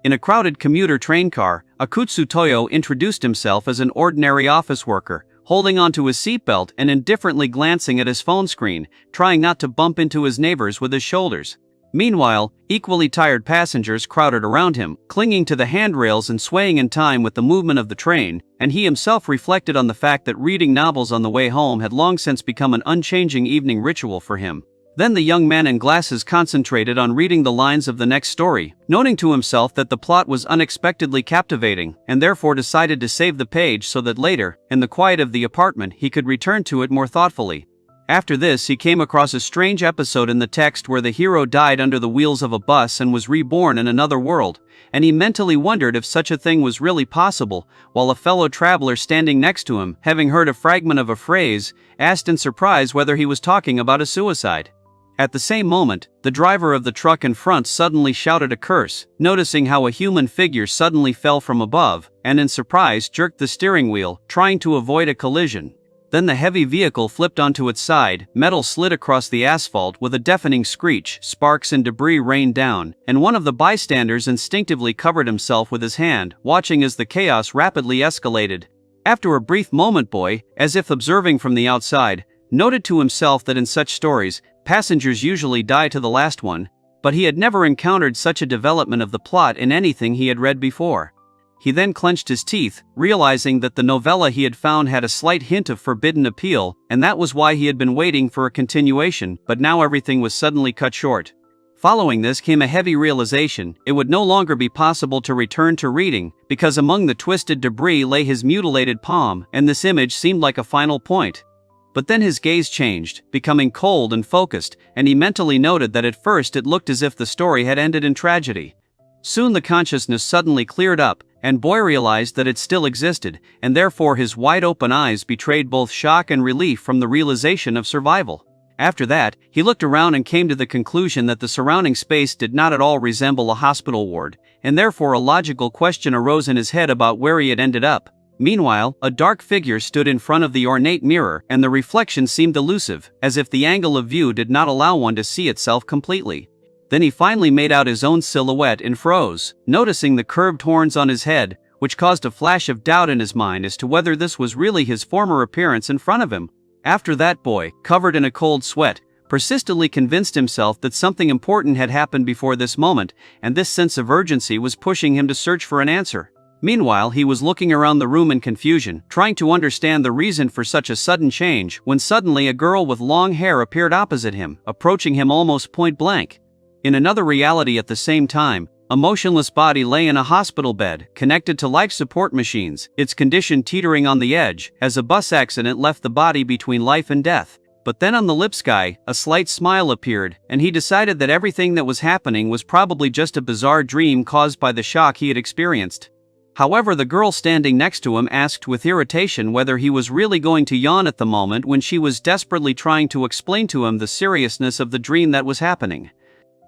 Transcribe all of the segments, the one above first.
In a crowded commuter train car, Akutsutoyo introduced himself as an ordinary office worker, holding onto his seatbelt and indifferently glancing at his phone screen, trying not to bump into his neighbors with his shoulders. Meanwhile, equally tired passengers crowded around him, clinging to the handrails and swaying in time with the movement of the train, and he himself reflected on the fact that reading novels on the way home had long since become an unchanging evening ritual for him. Then the young man in glasses concentrated on reading the lines of the next story, noting to himself that the plot was unexpectedly captivating, and therefore decided to save the page so that later, in the quiet of the apartment, he could return to it more thoughtfully. After this, he came across a strange episode in the text where the hero died under the wheels of a bus and was reborn in another world, and he mentally wondered if such a thing was really possible, while a fellow traveler standing next to him, having heard a fragment of a phrase, asked in surprise whether he was talking about a suicide. At the same moment, the driver of the truck in front suddenly shouted a curse, noticing how a human figure suddenly fell from above, and in surprise jerked the steering wheel, trying to avoid a collision. Then the heavy vehicle flipped onto its side, metal slid across the asphalt with a deafening screech, sparks and debris rained down, and one of the bystanders instinctively covered himself with his hand, watching as the chaos rapidly escalated. After a brief moment, Boy, as if observing from the outside, noted to himself that in such stories, passengers usually die to the last one, but he had never encountered such a development of the plot in anything he had read before. He then clenched his teeth, realizing that the novella he had found had a slight hint of forbidden appeal, and that was why he had been waiting for a continuation, but now everything was suddenly cut short. Following this came a heavy realization: it would no longer be possible to return to reading, because among the twisted debris lay his mutilated palm, and this image seemed like a final point. But then his gaze changed, becoming cold and focused, and he mentally noted that at first it looked as if the story had ended in tragedy. Soon the consciousness suddenly cleared up, and Boy realized that it still existed, and therefore his wide-open eyes betrayed both shock and relief from the realization of survival. After that, he looked around and came to the conclusion that the surrounding space did not at all resemble a hospital ward, and therefore a logical question arose in his head about where he had ended up. Meanwhile, a dark figure stood in front of the ornate mirror, and the reflection seemed elusive, as if the angle of view did not allow one to see itself completely. Then he finally made out his own silhouette and froze, noticing the curved horns on his head, which caused a flash of doubt in his mind as to whether this was really his former appearance in front of him. After that, Boy, covered in a cold sweat, persistently convinced himself that something important had happened before this moment, and this sense of urgency was pushing him to search for an answer. Meanwhile, he was looking around the room in confusion, trying to understand the reason for such a sudden change, when suddenly a girl with long hair appeared opposite him, approaching him almost point blank. In another reality at the same time, a motionless body lay in a hospital bed, connected to life support machines, its condition teetering on the edge, as a bus accident left the body between life and death. But then on the lips guy, a slight smile appeared, and he decided that everything that was happening was probably just a bizarre dream caused by the shock he had experienced. However, the girl standing next to him asked with irritation whether he was really going to yawn at the moment when she was desperately trying to explain to him the seriousness of the dream that was happening.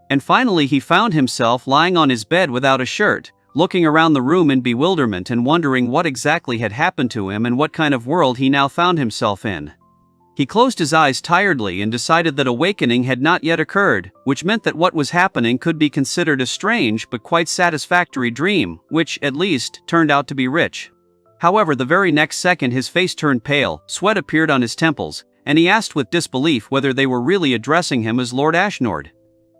And finally he found himself lying on his bed without a shirt, looking around the room in bewilderment and wondering what exactly had happened to him and what kind of world he now found himself in. He closed his eyes tiredly and decided that awakening had not yet occurred, which meant that what was happening could be considered a strange but quite satisfactory dream, which, at least, turned out to be rich. However, the very next second his face turned pale, sweat appeared on his temples, and he asked with disbelief whether they were really addressing him as Lord Ashnord.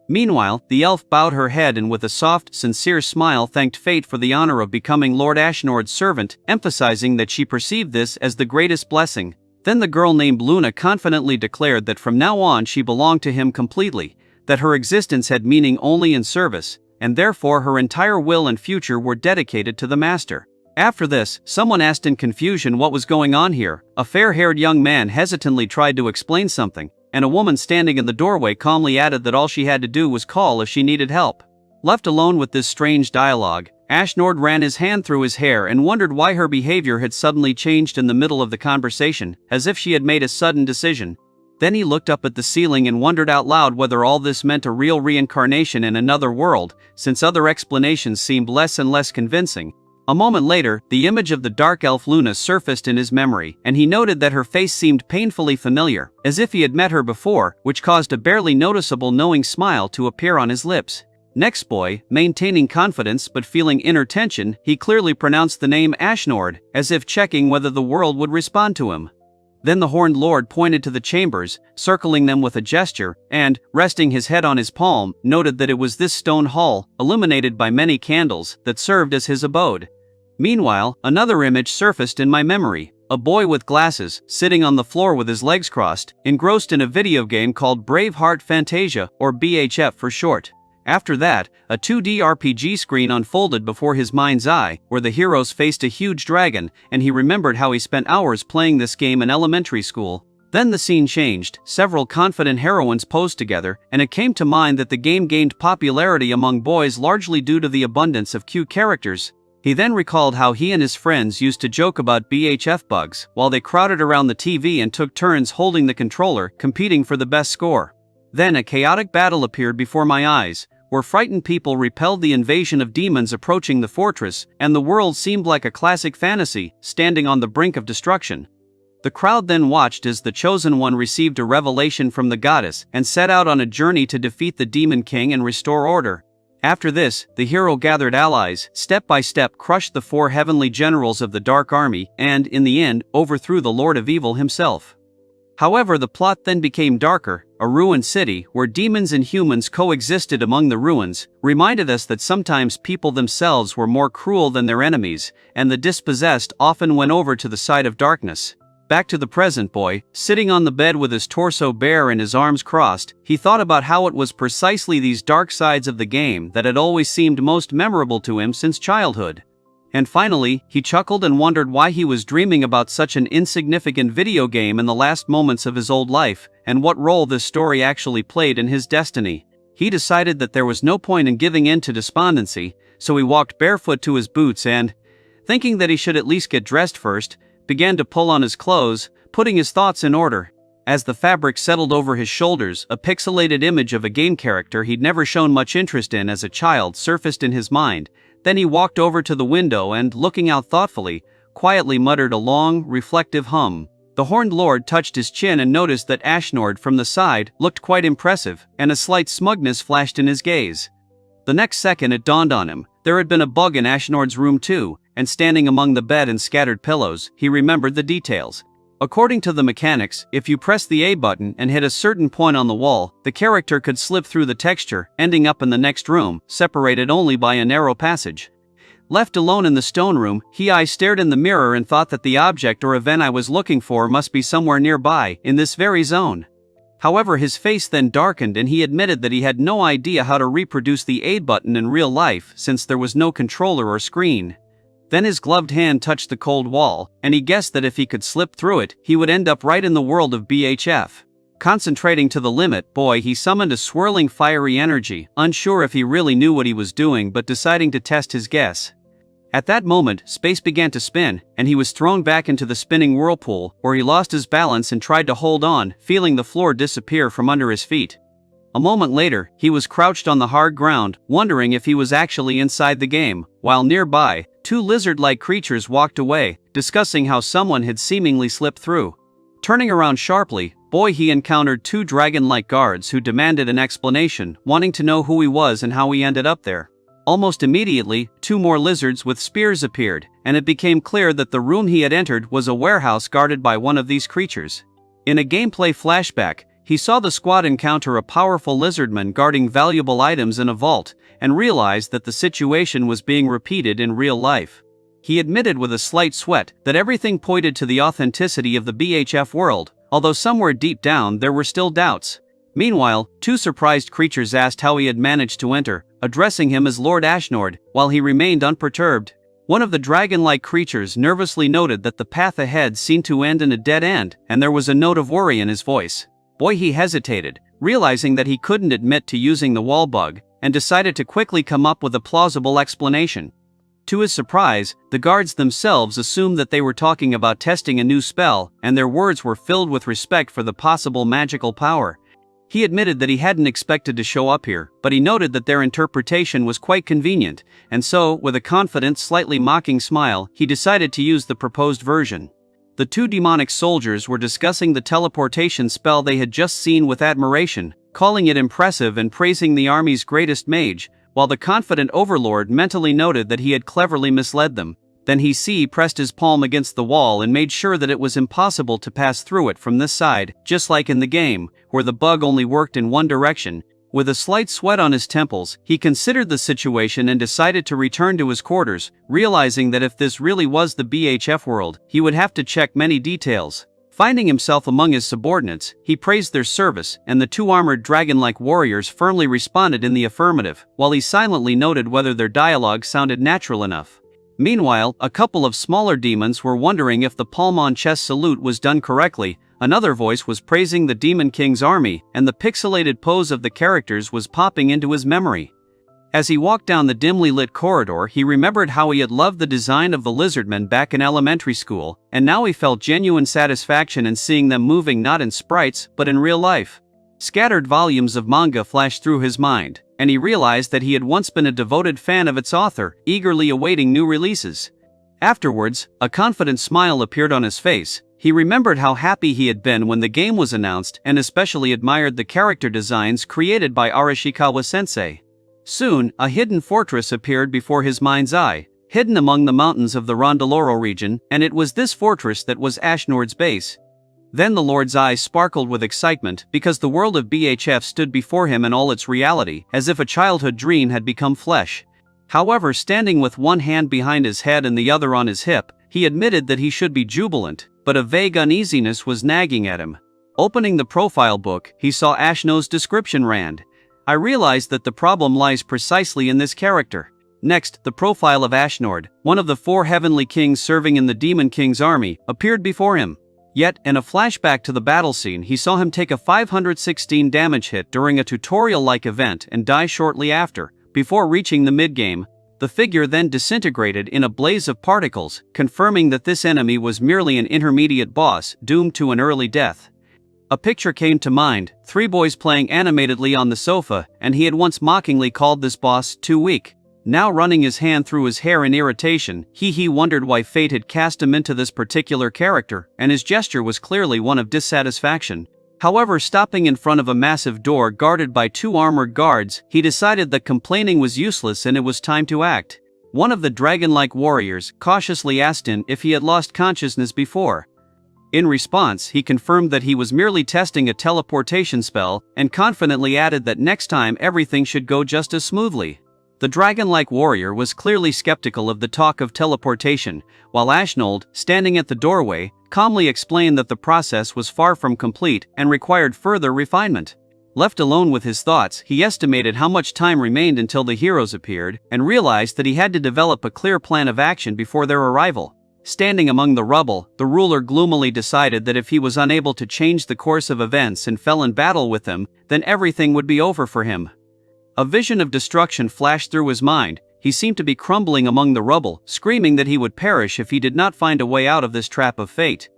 Meanwhile, the elf bowed her head and with a soft, sincere smile thanked fate for the honor of becoming Lord Ashnord's servant, emphasizing that she perceived this as the greatest blessing. Then the girl named Luna confidently declared that from now on she belonged to him completely, that her existence had meaning only in service, and therefore her entire will and future were dedicated to the master. After this, someone asked in confusion what was going on here. A fair-haired young man hesitantly tried to explain something, and a woman standing in the doorway calmly added that all she had to do was call if she needed help. Left alone with this strange dialogue, Ashnord ran his hand through his hair and wondered why her behavior had suddenly changed in the middle of the conversation, as if she had made a sudden decision. Then he looked up at the ceiling and wondered out loud whether all this meant a real reincarnation in another world, since other explanations seemed less and less convincing. A moment later, the image of the dark elf Luna surfaced in his memory, and he noted that her face seemed painfully familiar, as if he had met her before, which caused a barely noticeable knowing smile to appear on his lips. Next boy, maintaining confidence but feeling inner tension, he clearly pronounced the name Ashnord, as if checking whether the world would respond to him. Then the Horned Lord pointed to the chambers, circling them with a gesture, and, resting his head on his palm, noted that it was this stone hall, illuminated by many candles, that served as his abode. Meanwhile, another image surfaced in my memory. A boy with glasses, sitting on the floor with his legs crossed, engrossed in a video game called Braveheart Fantasia, or BHF for short. After that, a 2D RPG screen unfolded before his mind's eye, where the heroes faced a huge dragon, and he remembered how he spent hours playing this game in elementary school. Then the scene changed, several confident heroines posed together, and it came to mind that the game gained popularity among boys largely due to the abundance of cute characters. He then recalled how he and his friends used to joke about BHF bugs, while they crowded around the TV and took turns holding the controller, competing for the best score. Then a chaotic battle appeared before my eyes, where frightened people repelled the invasion of demons approaching the fortress, and the world seemed like a classic fantasy, standing on the brink of destruction. The crowd then watched as the Chosen One received a revelation from the goddess and set out on a journey to defeat the Demon King and restore order. After this, the hero gathered allies, step by step crushed the 4 heavenly generals of the Dark Army, and, in the end, overthrew the Lord of Evil himself. However, the plot then became darker. A ruined city, where demons and humans coexisted among the ruins, reminded us that sometimes people themselves were more cruel than their enemies, and the dispossessed often went over to the side of darkness. Back to the present boy, sitting on the bed with his torso bare and his arms crossed, he thought about how it was precisely these dark sides of the game that had always seemed most memorable to him since childhood. And finally, he chuckled and wondered why he was dreaming about such an insignificant video game in the last moments of his old life, and what role this story actually played in his destiny. He decided that there was no point in giving in to despondency, so he walked barefoot to his boots and, thinking that he should at least get dressed first, began to pull on his clothes, putting his thoughts in order. As the fabric settled over his shoulders, a pixelated image of a game character he'd never shown much interest in as a child surfaced in his mind. Then he walked over to the window and, looking out thoughtfully, quietly muttered a long, reflective hum. The Horned Lord touched his chin and noticed that Ashnord from the side looked quite impressive, and a slight smugness flashed in his gaze. The next second it dawned on him, there had been a bug in Ashnord's room too, and standing among the bed and scattered pillows, he remembered the details. According to the mechanics, if you press the A button and hit a certain point on the wall, the character could slip through the texture, ending up in the next room, separated only by a narrow passage. Left alone in the stone room, I stared in the mirror and thought that the object or event I was looking for must be somewhere nearby, in this very zone. However, his face then darkened and he admitted that he had no idea how to reproduce the A button in real life since there was no controller or screen. Then his gloved hand touched the cold wall, and he guessed that if he could slip through it, he would end up right in the world of BHF. Concentrating to the limit, he summoned a swirling fiery energy, unsure if he really knew what he was doing but deciding to test his guess. At that moment, space began to spin, and he was thrown back into the spinning whirlpool, where he lost his balance and tried to hold on, feeling the floor disappear from under his feet. A moment later, he was crouched on the hard ground, wondering if he was actually inside the game, while nearby, 2 lizard-like creatures walked away, discussing how someone had seemingly slipped through. Turning around sharply, he encountered 2 dragon-like guards who demanded an explanation, wanting to know who he was and how he ended up there. Almost immediately, 2 more lizards with spears appeared, and it became clear that the room he had entered was a warehouse guarded by one of these creatures. In a gameplay flashback, he saw the squad encounter a powerful lizardman guarding valuable items in a vault, and realized that the situation was being repeated in real life. He admitted with a slight sweat that everything pointed to the authenticity of the BHF world, although somewhere deep down there were still doubts. Meanwhile, 2 surprised creatures asked how he had managed to enter, addressing him as Lord Ashnord, while he remained unperturbed. One of the dragon-like creatures nervously noted that the path ahead seemed to end in a dead end, and there was a note of worry in his voice. He hesitated, realizing that he couldn't admit to using the wall bug, and decided to quickly come up with a plausible explanation. To his surprise, the guards themselves assumed that they were talking about testing a new spell, and their words were filled with respect for the possible magical power. He admitted that he hadn't expected to show up here, but he noted that their interpretation was quite convenient, and so, with a confident, slightly mocking smile, he decided to use the proposed version. The 2 demonic soldiers were discussing the teleportation spell they had just seen with admiration, calling it impressive and praising the army's greatest mage, while the confident overlord mentally noted that he had cleverly misled them. Then he pressed his palm against the wall and made sure that it was impossible to pass through it from this side, just like in the game, where the bug only worked in one direction. With a slight sweat on his temples, he considered the situation and decided to return to his quarters, realizing that if this really was the BHF world, he would have to check many details. Finding himself among his subordinates, he praised their service, and the two armored dragon-like warriors firmly responded in the affirmative, while he silently noted whether their dialogue sounded natural enough. Meanwhile, a couple of smaller demons were wondering if the palm-on-chest salute was done correctly. Another voice was praising the Demon King's army, and the pixelated pose of the characters was popping into his memory. As he walked down the dimly lit corridor, he remembered how he had loved the design of the lizardmen back in elementary school, and now he felt genuine satisfaction in seeing them moving not in sprites, but in real life. Scattered volumes of manga flashed through his mind, and he realized that he had once been a devoted fan of its author, eagerly awaiting new releases. Afterwards, a confident smile appeared on his face. He remembered how happy he had been when the game was announced and especially admired the character designs created by Arashikawa-sensei. Soon, a hidden fortress appeared before his mind's eye, hidden among the mountains of the Rondoloro region, and it was this fortress that was Ashnord's base. Then the Lord's eyes sparkled with excitement because the world of BHF stood before him in all its reality, as if a childhood dream had become flesh. However, standing with one hand behind his head and the other on his hip, he admitted that he should be jubilant, but a vague uneasiness was nagging at him. Opening the profile book, he saw Ashnod's description ran. I realized that the problem lies precisely in this character. Next, the profile of Ashnord, one of the 4 heavenly kings serving in the Demon King's army, appeared before him. Yet, in a flashback to the battle scene, he saw him take a 516 damage hit during a tutorial-like event and die shortly after. Before reaching the mid-game, the figure then disintegrated in a blaze of particles, confirming that this enemy was merely an intermediate boss doomed to an early death. A picture came to mind, 3 boys playing animatedly on the sofa, and he had once mockingly called this boss too weak. Now running his hand through his hair in irritation, he wondered why fate had cast him into this particular character, and his gesture was clearly one of dissatisfaction. However, stopping in front of a massive door guarded by 2 armored guards, he decided that complaining was useless and it was time to act. One of the dragon-like warriors cautiously asked him if he had lost consciousness before. In response, he confirmed that he was merely testing a teleportation spell, and confidently added that next time everything should go just as smoothly. The dragon-like warrior was clearly skeptical of the talk of teleportation, while Ashnold, standing at the doorway, calmly explained that the process was far from complete and required further refinement. Left alone with his thoughts, he estimated how much time remained until the heroes appeared, and realized that he had to develop a clear plan of action before their arrival. Standing among the rubble, the ruler gloomily decided that if he was unable to change the course of events and fell in battle with them, then everything would be over for him. A vision of destruction flashed through his mind. He seemed to be crumbling among the rubble, screaming that he would perish if he did not find a way out of this trap of fate.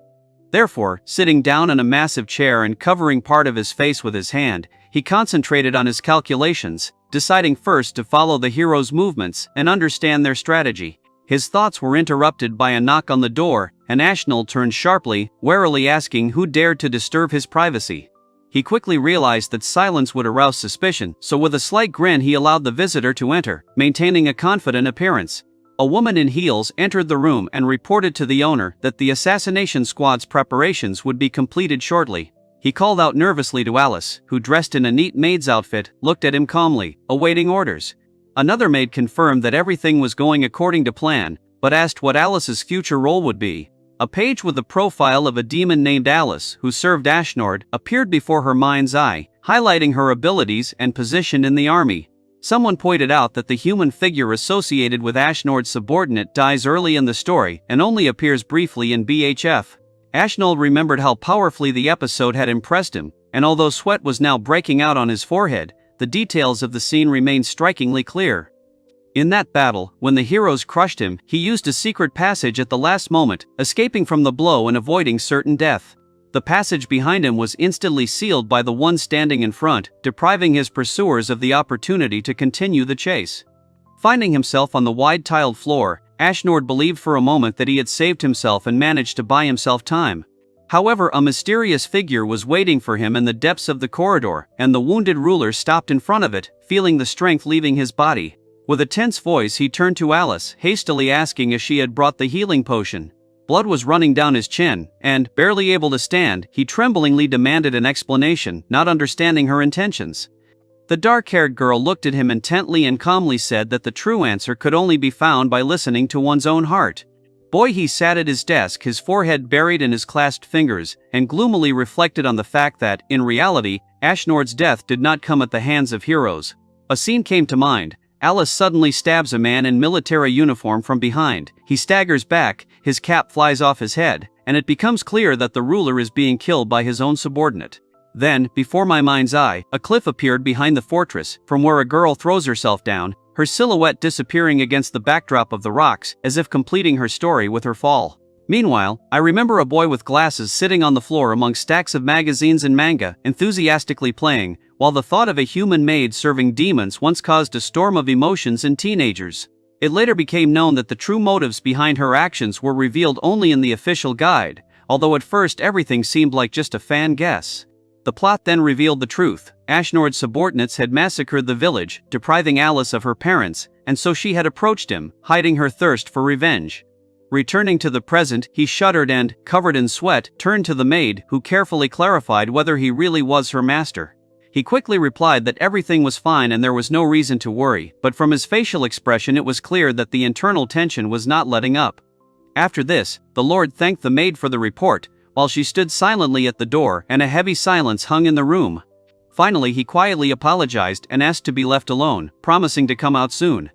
Therefore, sitting down in a massive chair and covering part of his face with his hand, he concentrated on his calculations, deciding first to follow the heroes' movements and understand their strategy. His thoughts were interrupted by a knock on the door, and Ashnold turned sharply, warily asking who dared to disturb his privacy. He quickly realized that silence would arouse suspicion, so with a slight grin he allowed the visitor to enter, maintaining a confident appearance. A woman in heels entered the room and reported to the owner that the assassination squad's preparations would be completed shortly. He called out nervously to Alice, who, dressed in a neat maid's outfit, looked at him calmly, awaiting orders. Another maid confirmed that everything was going according to plan, but asked what Alice's future role would be. A page with the profile of a demon named Alice, who served Ashnord, appeared before her mind's eye, highlighting her abilities and position in the army. Someone pointed out that the human figure associated with Ashnord's subordinate dies early in the story and only appears briefly in BHF. Ashnold remembered how powerfully the episode had impressed him, and although sweat was now breaking out on his forehead, the details of the scene remained strikingly clear. In that battle, when the heroes crushed him, he used a secret passage at the last moment, escaping from the blow and avoiding certain death. The passage behind him was instantly sealed by the one standing in front, depriving his pursuers of the opportunity to continue the chase. Finding himself on the wide tiled floor, Ashnord believed for a moment that he had saved himself and managed to buy himself time. However, a mysterious figure was waiting for him in the depths of the corridor, and the wounded ruler stopped in front of it, feeling the strength leaving his body. With a tense voice he turned to Alice, hastily asking if she had brought the healing potion. Blood was running down his chin, and, barely able to stand, he tremblingly demanded an explanation, not understanding her intentions. The dark-haired girl looked at him intently and calmly said that the true answer could only be found by listening to one's own heart. He sat at his desk, his forehead buried in his clasped fingers, and gloomily reflected on the fact that, in reality, Ashnord's death did not come at the hands of heroes. A scene came to mind. Alice suddenly stabs a man in military uniform from behind. He staggers back, his cap flies off his head, and it becomes clear that the ruler is being killed by his own subordinate. Then, before my mind's eye, a cliff appeared behind the fortress, from where a girl throws herself down, her silhouette disappearing against the backdrop of the rocks, as if completing her story with her fall. Meanwhile, I remember a boy with glasses sitting on the floor among stacks of magazines and manga, enthusiastically playing, while the thought of a human maid serving demons once caused a storm of emotions in teenagers. It later became known that the true motives behind her actions were revealed only in the official guide, although at first everything seemed like just a fan guess. The plot then revealed the truth. Ashnord's subordinates had massacred the village, depriving Alice of her parents, and so she had approached him, hiding her thirst for revenge. Returning to the present, he shuddered and, covered in sweat, turned to the maid, who carefully clarified whether he really was her master. He quickly replied that everything was fine and there was no reason to worry, but from his facial expression it was clear that the internal tension was not letting up. After this, the Lord thanked the maid for the report, while she stood silently at the door and a heavy silence hung in the room. Finally he quietly apologized and asked to be left alone, promising to come out soon.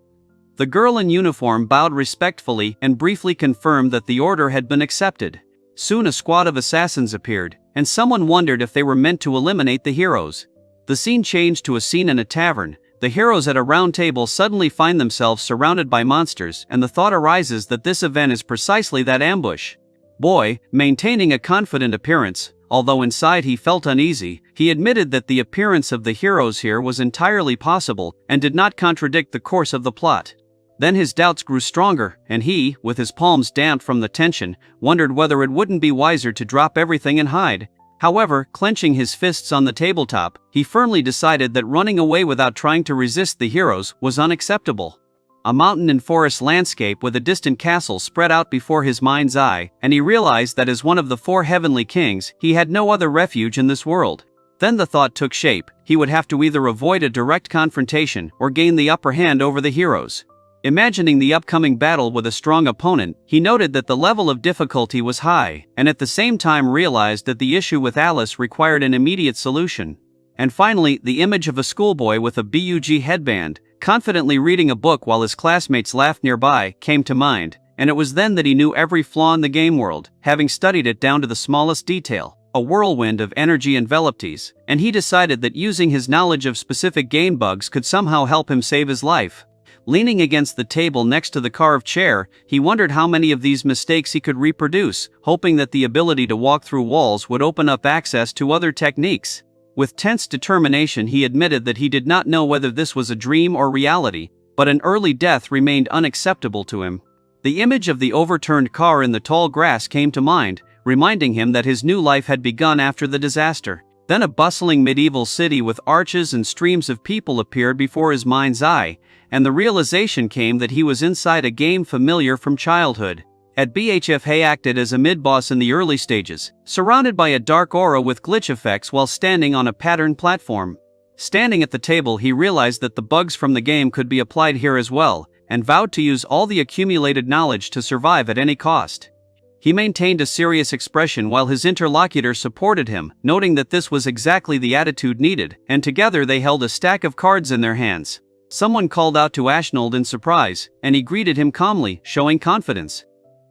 The girl in uniform bowed respectfully and briefly confirmed that the order had been accepted. Soon a squad of assassins appeared, and someone wondered if they were meant to eliminate the heroes. The scene changed to a scene in a tavern. The heroes at a round table suddenly find themselves surrounded by monsters, and the thought arises that this event is precisely that ambush. Boy, maintaining a confident appearance, although inside he felt uneasy, he admitted that the appearance of the heroes here was entirely possible and did not contradict the course of the plot. Then his doubts grew stronger, and he, with his palms damp from the tension, wondered whether it wouldn't be wiser to drop everything and hide. However, clenching his fists on the tabletop, he firmly decided that running away without trying to resist the heroes was unacceptable. A mountain and forest landscape with a distant castle spread out before his mind's eye, and he realized that as one of the 4 heavenly kings, he had no other refuge in this world. Then the thought took shape: he would have to either avoid a direct confrontation or gain the upper hand over the heroes. Imagining the upcoming battle with a strong opponent, he noted that the level of difficulty was high, and at the same time realized that the issue with Alice required an immediate solution. And finally, the image of a schoolboy with a bug headband, confidently reading a book while his classmates laughed nearby, came to mind, and it was then that he knew every flaw in the game world, having studied it down to the smallest detail. A whirlwind of energy enveloped his, and he decided that using his knowledge of specific game bugs could somehow help him save his life. Leaning against the table next to the carved chair, he wondered how many of these mistakes he could reproduce, hoping that the ability to walk through walls would open up access to other techniques. With tense determination he admitted that he did not know whether this was a dream or reality, but an early death remained unacceptable to him. The image of the overturned car in the tall grass came to mind, reminding him that his new life had begun after the disaster. Then a bustling medieval city with arches and streams of people appeared before his mind's eye, and the realization came that he was inside a game familiar from childhood. At BHF he acted as a mid-boss in the early stages, surrounded by a dark aura with glitch effects while standing on a patterned platform. Standing at the table he realized that the bugs from the game could be applied here as well, and vowed to use all the accumulated knowledge to survive at any cost. He maintained a serious expression while his interlocutor supported him, noting that this was exactly the attitude needed, and together they held a stack of cards in their hands. Someone called out to Ashnold in surprise, and he greeted him calmly, showing confidence.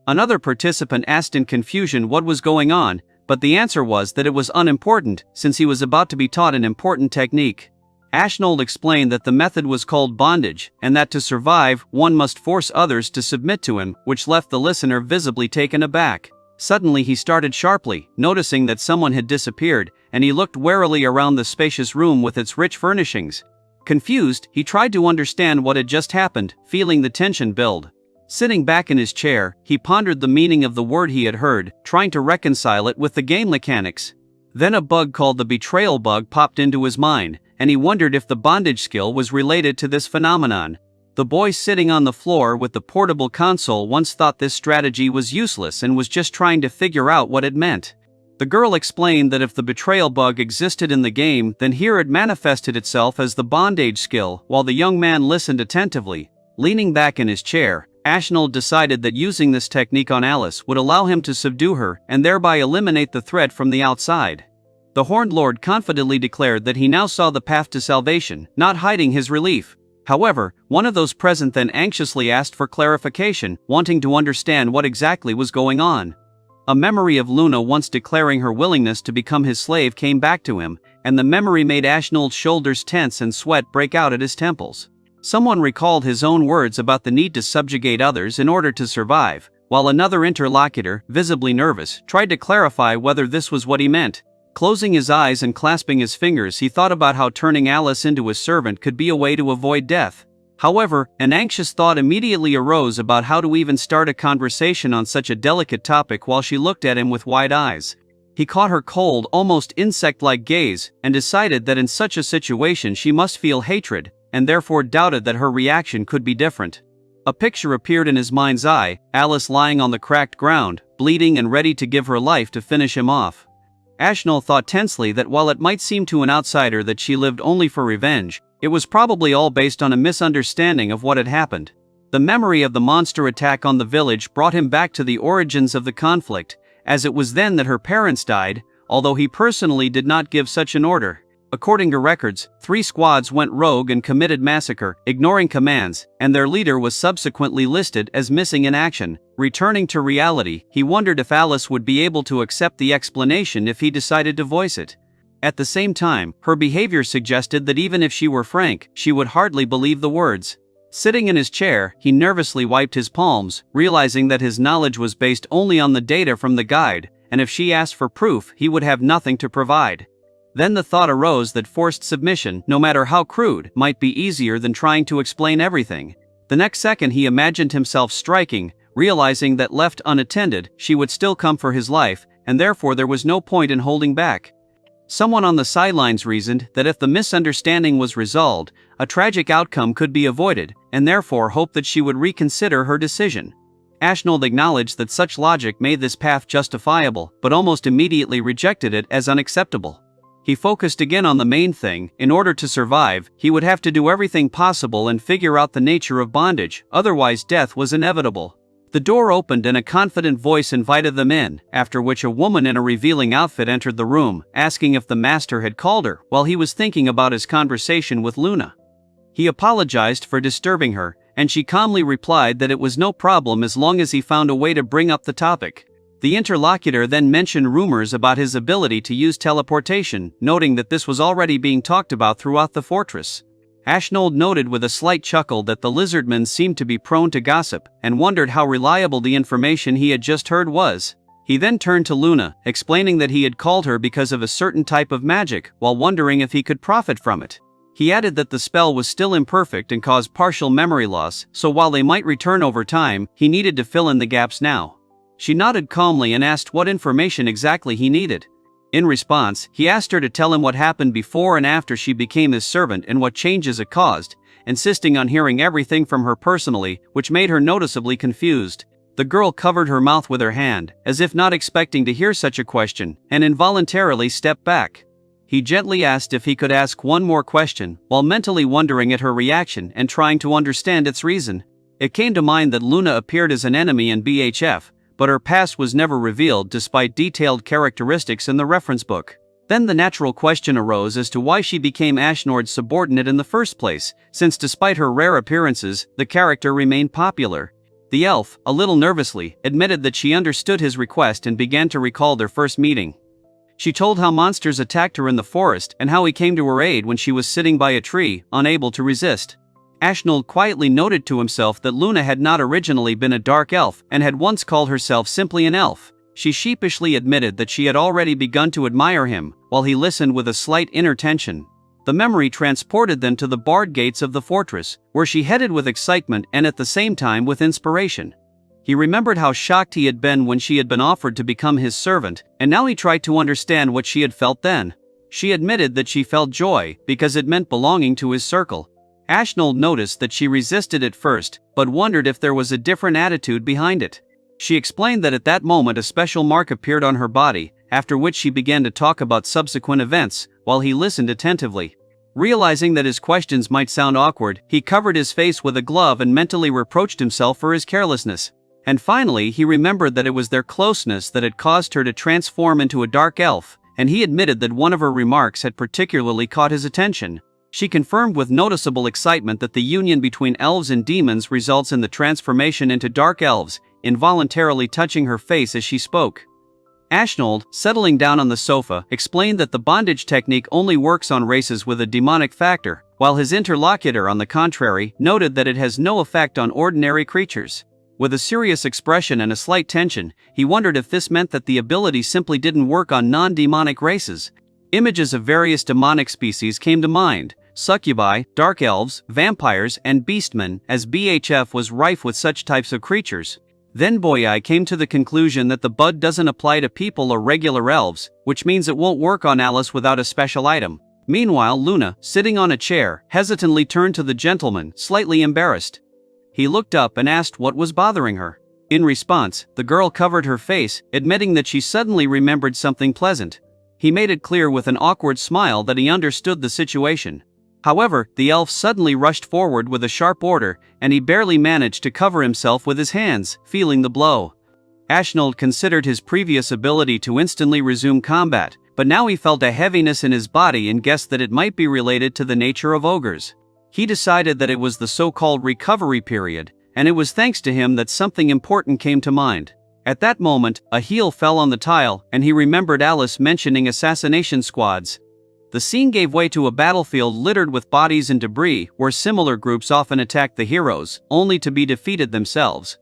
Another participant asked in confusion what was going on, but the answer was that it was unimportant, since he was about to be taught an important technique. Ashnold explained that the method was called bondage, and that to survive, one must force others to submit to him, which left the listener visibly taken aback. Suddenly he started sharply, noticing that someone had disappeared, and he looked warily around the spacious room with its rich furnishings. Confused, he tried to understand what had just happened, feeling the tension build. Sitting back in his chair, he pondered the meaning of the word he had heard, trying to reconcile it with the game mechanics. Then a bug called the betrayal bug popped into his mind, and he wondered if the bondage skill was related to this phenomenon. The boy sitting on the floor with the portable console once thought this strategy was useless and was just trying to figure out what it meant. The girl explained that if the betrayal bug existed in the game, then here it manifested itself as the bondage skill, while the young man listened attentively. Leaning back in his chair, Ashnold decided that using this technique on Alice would allow him to subdue her and thereby eliminate the threat from the outside. The Horned Lord confidently declared that he now saw the path to salvation, not hiding his relief. However, one of those present then anxiously asked for clarification, wanting to understand what exactly was going on. A memory of Luna once declaring her willingness to become his slave came back to him, and the memory made Ashnold's shoulders tense and sweat break out at his temples. Someone recalled his own words about the need to subjugate others in order to survive, while another interlocutor, visibly nervous, tried to clarify whether this was what he meant. Closing his eyes and clasping his fingers, he thought about how turning Alice into his servant could be a way to avoid death. However, an anxious thought immediately arose about how to even start a conversation on such a delicate topic while she looked at him with wide eyes. He caught her cold, almost insect-like gaze, and decided that in such a situation she must feel hatred, and therefore doubted that her reaction could be different. A picture appeared in his mind's eye, Alice lying on the cracked ground, bleeding and ready to give her life to finish him off. Ashnold thought tensely that while it might seem to an outsider that she lived only for revenge, it was probably all based on a misunderstanding of what had happened. The memory of the monster attack on the village brought him back to the origins of the conflict, as it was then that her parents died, although he personally did not give such an order. According to records, 3 squads went rogue and committed massacre, ignoring commands, and their leader was subsequently listed as missing in action. Returning to reality, he wondered if Alice would be able to accept the explanation if he decided to voice it. At the same time, her behavior suggested that even if she were frank, she would hardly believe the words. Sitting in his chair, he nervously wiped his palms, realizing that his knowledge was based only on the data from the guide, and if she asked for proof, he would have nothing to provide. Then the thought arose that forced submission, no matter how crude, might be easier than trying to explain everything. The next second he imagined himself striking, realizing that left unattended, she would still come for his life, and therefore there was no point in holding back. Someone on the sidelines reasoned that if the misunderstanding was resolved, a tragic outcome could be avoided, and therefore hoped that she would reconsider her decision. Ashnold acknowledged that such logic made this path justifiable, but almost immediately rejected it as unacceptable. He focused again on the main thing. In order to survive, he would have to do everything possible and figure out the nature of bondage, otherwise death was inevitable. The door opened and a confident voice invited them in, after which a woman in a revealing outfit entered the room, asking if the master had called her while he was thinking about his conversation with Luna. He apologized for disturbing her, and she calmly replied that it was no problem as long as he found a way to bring up the topic. The interlocutor then mentioned rumors about his ability to use teleportation, noting that this was already being talked about throughout the fortress. Ashnold noted with a slight chuckle that the lizardmen seemed to be prone to gossip, and wondered how reliable the information he had just heard was. He then turned to Luna, explaining that he had called her because of a certain type of magic, while wondering if he could profit from it. He added that the spell was still imperfect and caused partial memory loss, so while they might return over time, he needed to fill in the gaps now. She nodded calmly and asked what information exactly he needed. In response, he asked her to tell him what happened before and after she became his servant and what changes it caused, insisting on hearing everything from her personally, which made her noticeably confused. The girl covered her mouth with her hand, as if not expecting to hear such a question, and involuntarily stepped back. He gently asked if he could ask one more question, while mentally wondering at her reaction and trying to understand its reason. It came to mind that Luna appeared as an enemy in BHF, but her past was never revealed despite detailed characteristics in the reference book. Then the natural question arose as to why she became Ashnold's subordinate in the first place, since despite her rare appearances, the character remained popular. The elf, a little nervously, admitted that she understood his request and began to recall their first meeting. She told how monsters attacked her in the forest and how he came to her aid when she was sitting by a tree, unable to resist. Ashnold quietly noted to himself that Luna had not originally been a dark elf and had once called herself simply an elf. She sheepishly admitted that she had already begun to admire him, while he listened with a slight inner tension. The memory transported them to the barred gates of the fortress, where she headed with excitement and at the same time with inspiration. He remembered how shocked he had been when she had been offered to become his servant, and now he tried to understand what she had felt then. She admitted that she felt joy, because it meant belonging to his circle. Ashnold noticed that she resisted at first, but wondered if there was a different attitude behind it. She explained that at that moment a special mark appeared on her body, after which she began to talk about subsequent events, while he listened attentively. Realizing that his questions might sound awkward, he covered his face with a glove and mentally reproached himself for his carelessness. And finally he remembered that it was their closeness that had caused her to transform into a dark elf, and he admitted that one of her remarks had particularly caught his attention. She confirmed with noticeable excitement that the union between elves and demons results in the transformation into dark elves, involuntarily touching her face as she spoke. Ashnold, settling down on the sofa, explained that the bondage technique only works on races with a demonic factor, while his interlocutor, on the contrary, noted that it has no effect on ordinary creatures. With a serious expression and a slight tension, he wondered if this meant that the ability simply didn't work on non-demonic races. Images of various demonic species came to mind: succubi, dark elves, vampires, and beastmen, as BHF was rife with such types of creatures. Then Boyai came to the conclusion that the bud doesn't apply to people or regular elves, which means it won't work on Alice without a special item. Meanwhile, Luna, sitting on a chair, hesitantly turned to the gentleman, slightly embarrassed. He looked up and asked what was bothering her. In response, the girl covered her face, admitting that she suddenly remembered something pleasant. He made it clear with an awkward smile that he understood the situation. However, the elf suddenly rushed forward with a sharp order, and he barely managed to cover himself with his hands, feeling the blow. Ashnold considered his previous ability to instantly resume combat, but now he felt a heaviness in his body and guessed that it might be related to the nature of ogres. He decided that it was the so-called recovery period, and it was thanks to him that something important came to mind. At that moment, a heel fell on the tile, and he remembered Alice mentioning assassination squads. The scene gave way to a battlefield littered with bodies and debris, where similar groups often attacked the heroes, only to be defeated themselves.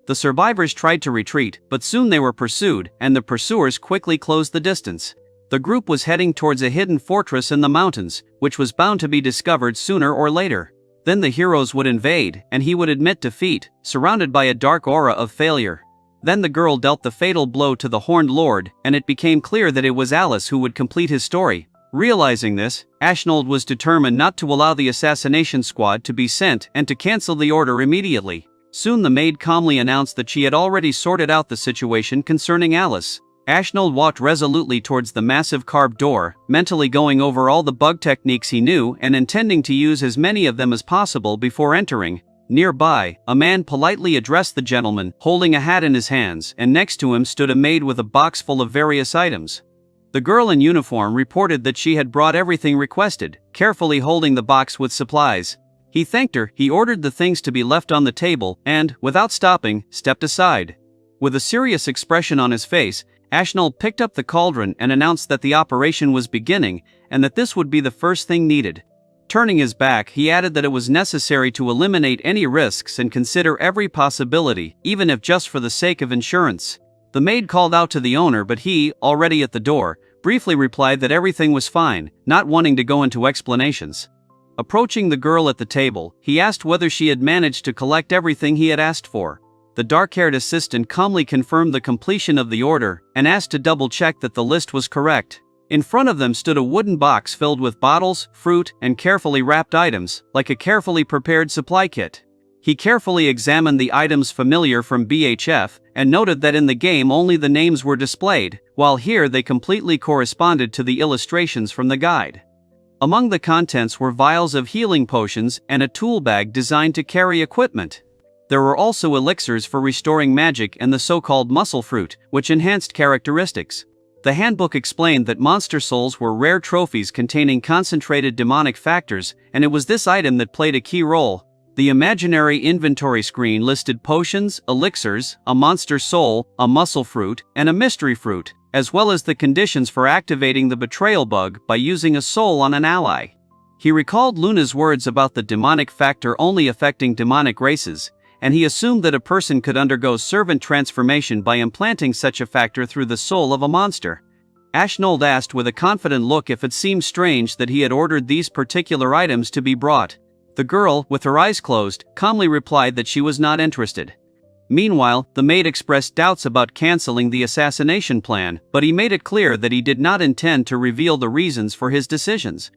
The survivors tried to retreat, but soon they were pursued, and the pursuers quickly closed the distance. The group was heading towards a hidden fortress in the mountains, which was bound to be discovered sooner or later. Then the heroes would invade, and he would admit defeat, surrounded by a dark aura of failure. Then the girl dealt the fatal blow to the Horned Lord, and it became clear that it was Alice who would complete his story. Realizing this, Ashnold was determined not to allow the assassination squad to be sent and to cancel the order immediately. Soon the maid calmly announced that she had already sorted out the situation concerning Alice. Ashnold walked resolutely towards the massive carved door, mentally going over all the bug techniques he knew and intending to use as many of them as possible before entering. Nearby, a man politely addressed the gentleman, holding a hat in his hands, and next to him stood a maid with a box full of various items. The girl in uniform reported that she had brought everything requested, carefully holding the box with supplies. He thanked her, he ordered the things to be left on the table, and, without stopping, stepped aside. With a serious expression on his face, Ashnold picked up the cauldron and announced that the operation was beginning, and that this would be the first thing needed. Turning his back, he added that it was necessary to eliminate any risks and consider every possibility, even if just for the sake of insurance. The maid called out to the owner, but he, already at the door, briefly replied that everything was fine, not wanting to go into explanations. Approaching the girl at the table, he asked whether she had managed to collect everything he had asked for. The dark-haired assistant calmly confirmed the completion of the order and asked to double-check that the list was correct. In front of them stood a wooden box filled with bottles, fruit, and carefully wrapped items, like a carefully prepared supply kit. He carefully examined the items familiar from BHF and noted that in the game only the names were displayed, while here they completely corresponded to the illustrations from the guide. Among the contents were vials of healing potions and a tool bag designed to carry equipment. There were also elixirs for restoring magic and the so-called muscle fruit, which enhanced characteristics. The handbook explained that monster souls were rare trophies containing concentrated demonic factors, and it was this item that played a key role. The imaginary inventory screen listed potions, elixirs, a monster soul, a muscle fruit, and a mystery fruit, as well as the conditions for activating the betrayal bug by using a soul on an ally. He recalled Luna's words about the demonic factor only affecting demonic races, and he assumed that a person could undergo servant transformation by implanting such a factor through the soul of a monster. Ashnold asked with a confident look if it seemed strange that he had ordered these particular items to be brought. The girl, with her eyes closed, calmly replied that she was not interested. Meanwhile, the maid expressed doubts about canceling the assassination plan, but he made it clear that he did not intend to reveal the reasons for his decisions.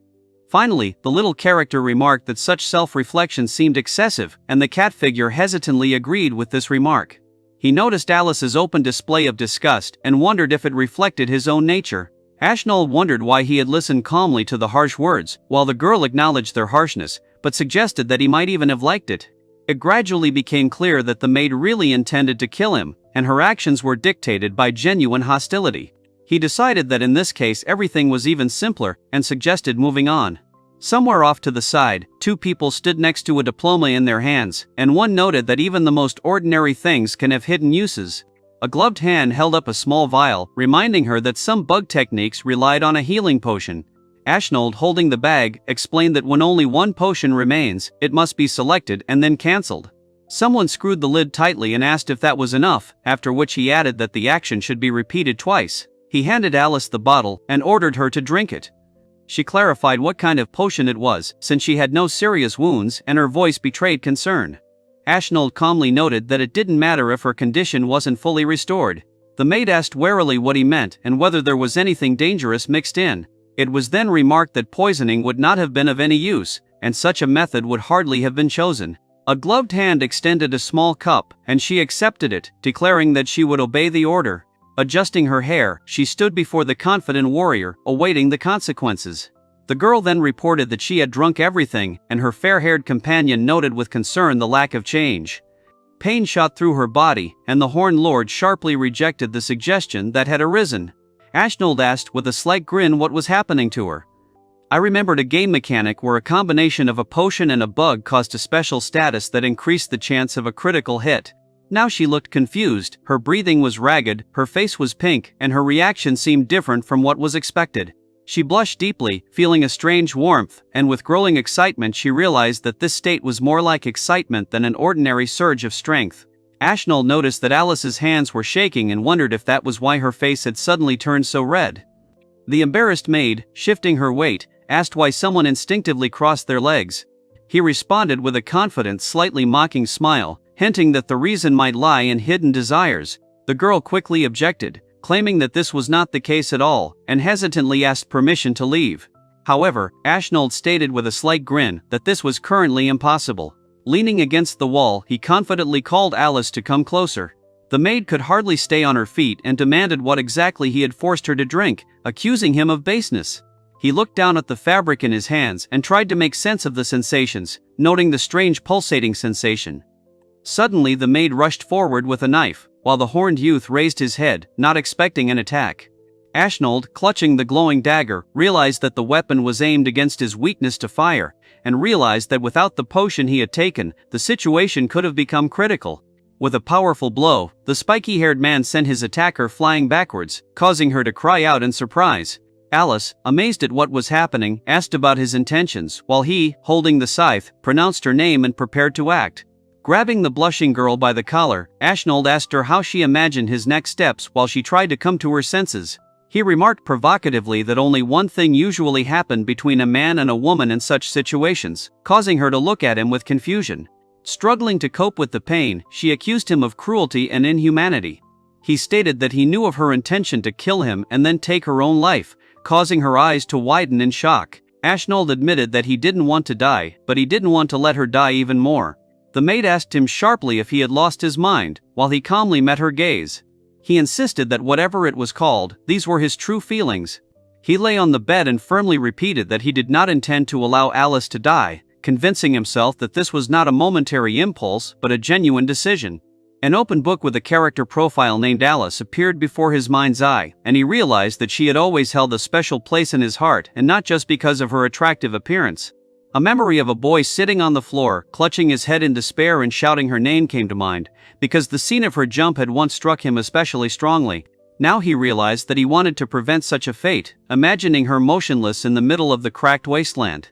Finally, the little character remarked that such self-reflection seemed excessive, and the cat figure hesitantly agreed with this remark. He noticed Alice's open display of disgust and wondered if it reflected his own nature. Ashnold wondered why he had listened calmly to the harsh words, while the girl acknowledged their harshness, but suggested that he might even have liked it. It gradually became clear that the maid really intended to kill him, and her actions were dictated by genuine hostility. He decided that in this case everything was even simpler, and suggested moving on. Somewhere off to the side, two people stood next to a diploma in their hands, and one noted that even the most ordinary things can have hidden uses. A gloved hand held up a small vial, reminding her that some bug techniques relied on a healing potion. Ashnold, holding the bag, explained that when only one potion remains, it must be selected and then cancelled. Someone screwed the lid tightly and asked if that was enough, after which he added that the action should be repeated twice. He handed Alice the bottle and ordered her to drink it. She clarified what kind of potion it was, since she had no serious wounds, and her voice betrayed concern. Ashnold calmly noted that it didn't matter if her condition wasn't fully restored. The maid asked warily what he meant and whether there was anything dangerous mixed in. It was then remarked that poisoning would not have been of any use, and such a method would hardly have been chosen. A gloved hand extended a small cup, and she accepted it, declaring that she would obey the order. Adjusting her hair, she stood before the confident warrior, awaiting the consequences. The girl then reported that she had drunk everything, and her fair-haired companion noted with concern the lack of change. Pain shot through her body, and the Horned Lord sharply rejected the suggestion that had arisen. Ashnold asked with a slight grin what was happening to her. I remembered a game mechanic where a combination of a potion and a bug caused a special status that increased the chance of a critical hit. Now she looked confused, her breathing was ragged, her face was pink, and her reaction seemed different from what was expected. She blushed deeply, feeling a strange warmth, and with growing excitement she realized that this state was more like excitement than an ordinary surge of strength. Ashnold noticed that Alice's hands were shaking and wondered if that was why her face had suddenly turned so red. The embarrassed maid, shifting her weight, asked why someone instinctively crossed their legs. He responded with a confident, slightly mocking smile, hinting that the reason might lie in hidden desires. The girl quickly objected, claiming that this was not the case at all, and hesitantly asked permission to leave. However, Ashnold stated with a slight grin that this was currently impossible. Leaning against the wall, he confidently called Alice to come closer. The maid could hardly stay on her feet and demanded what exactly he had forced her to drink, accusing him of baseness. He looked down at the fabric in his hands and tried to make sense of the sensations, noting the strange pulsating sensation. Suddenly the maid rushed forward with a knife, while the horned youth raised his head, not expecting an attack. Ashnold, clutching the glowing dagger, realized that the weapon was aimed against his weakness to fire, and realized that without the potion he had taken, the situation could have become critical. With a powerful blow, the spiky-haired man sent his attacker flying backwards, causing her to cry out in surprise. Alice, amazed at what was happening, asked about his intentions, while he, holding the scythe, pronounced her name and prepared to act. Grabbing the blushing girl by the collar, Ashnold asked her how she imagined his next steps while she tried to come to her senses. He remarked provocatively that only one thing usually happened between a man and a woman in such situations, causing her to look at him with confusion. Struggling to cope with the pain, she accused him of cruelty and inhumanity. He stated that he knew of her intention to kill him and then take her own life, causing her eyes to widen in shock. Ashnold admitted that he didn't want to die, but he didn't want to let her die even more. The maid asked him sharply if he had lost his mind, while he calmly met her gaze. He insisted that whatever it was called, these were his true feelings. He lay on the bed and firmly repeated that he did not intend to allow Alice to die, convincing himself that this was not a momentary impulse but a genuine decision. An open book with a character profile named Alice appeared before his mind's eye, and he realized that she had always held a special place in his heart, and not just because of her attractive appearance. A memory of a boy sitting on the floor, clutching his head in despair and shouting her name came to mind, because the scene of her jump had once struck him especially strongly. Now he realized that he wanted to prevent such a fate, imagining her motionless in the middle of the cracked wasteland.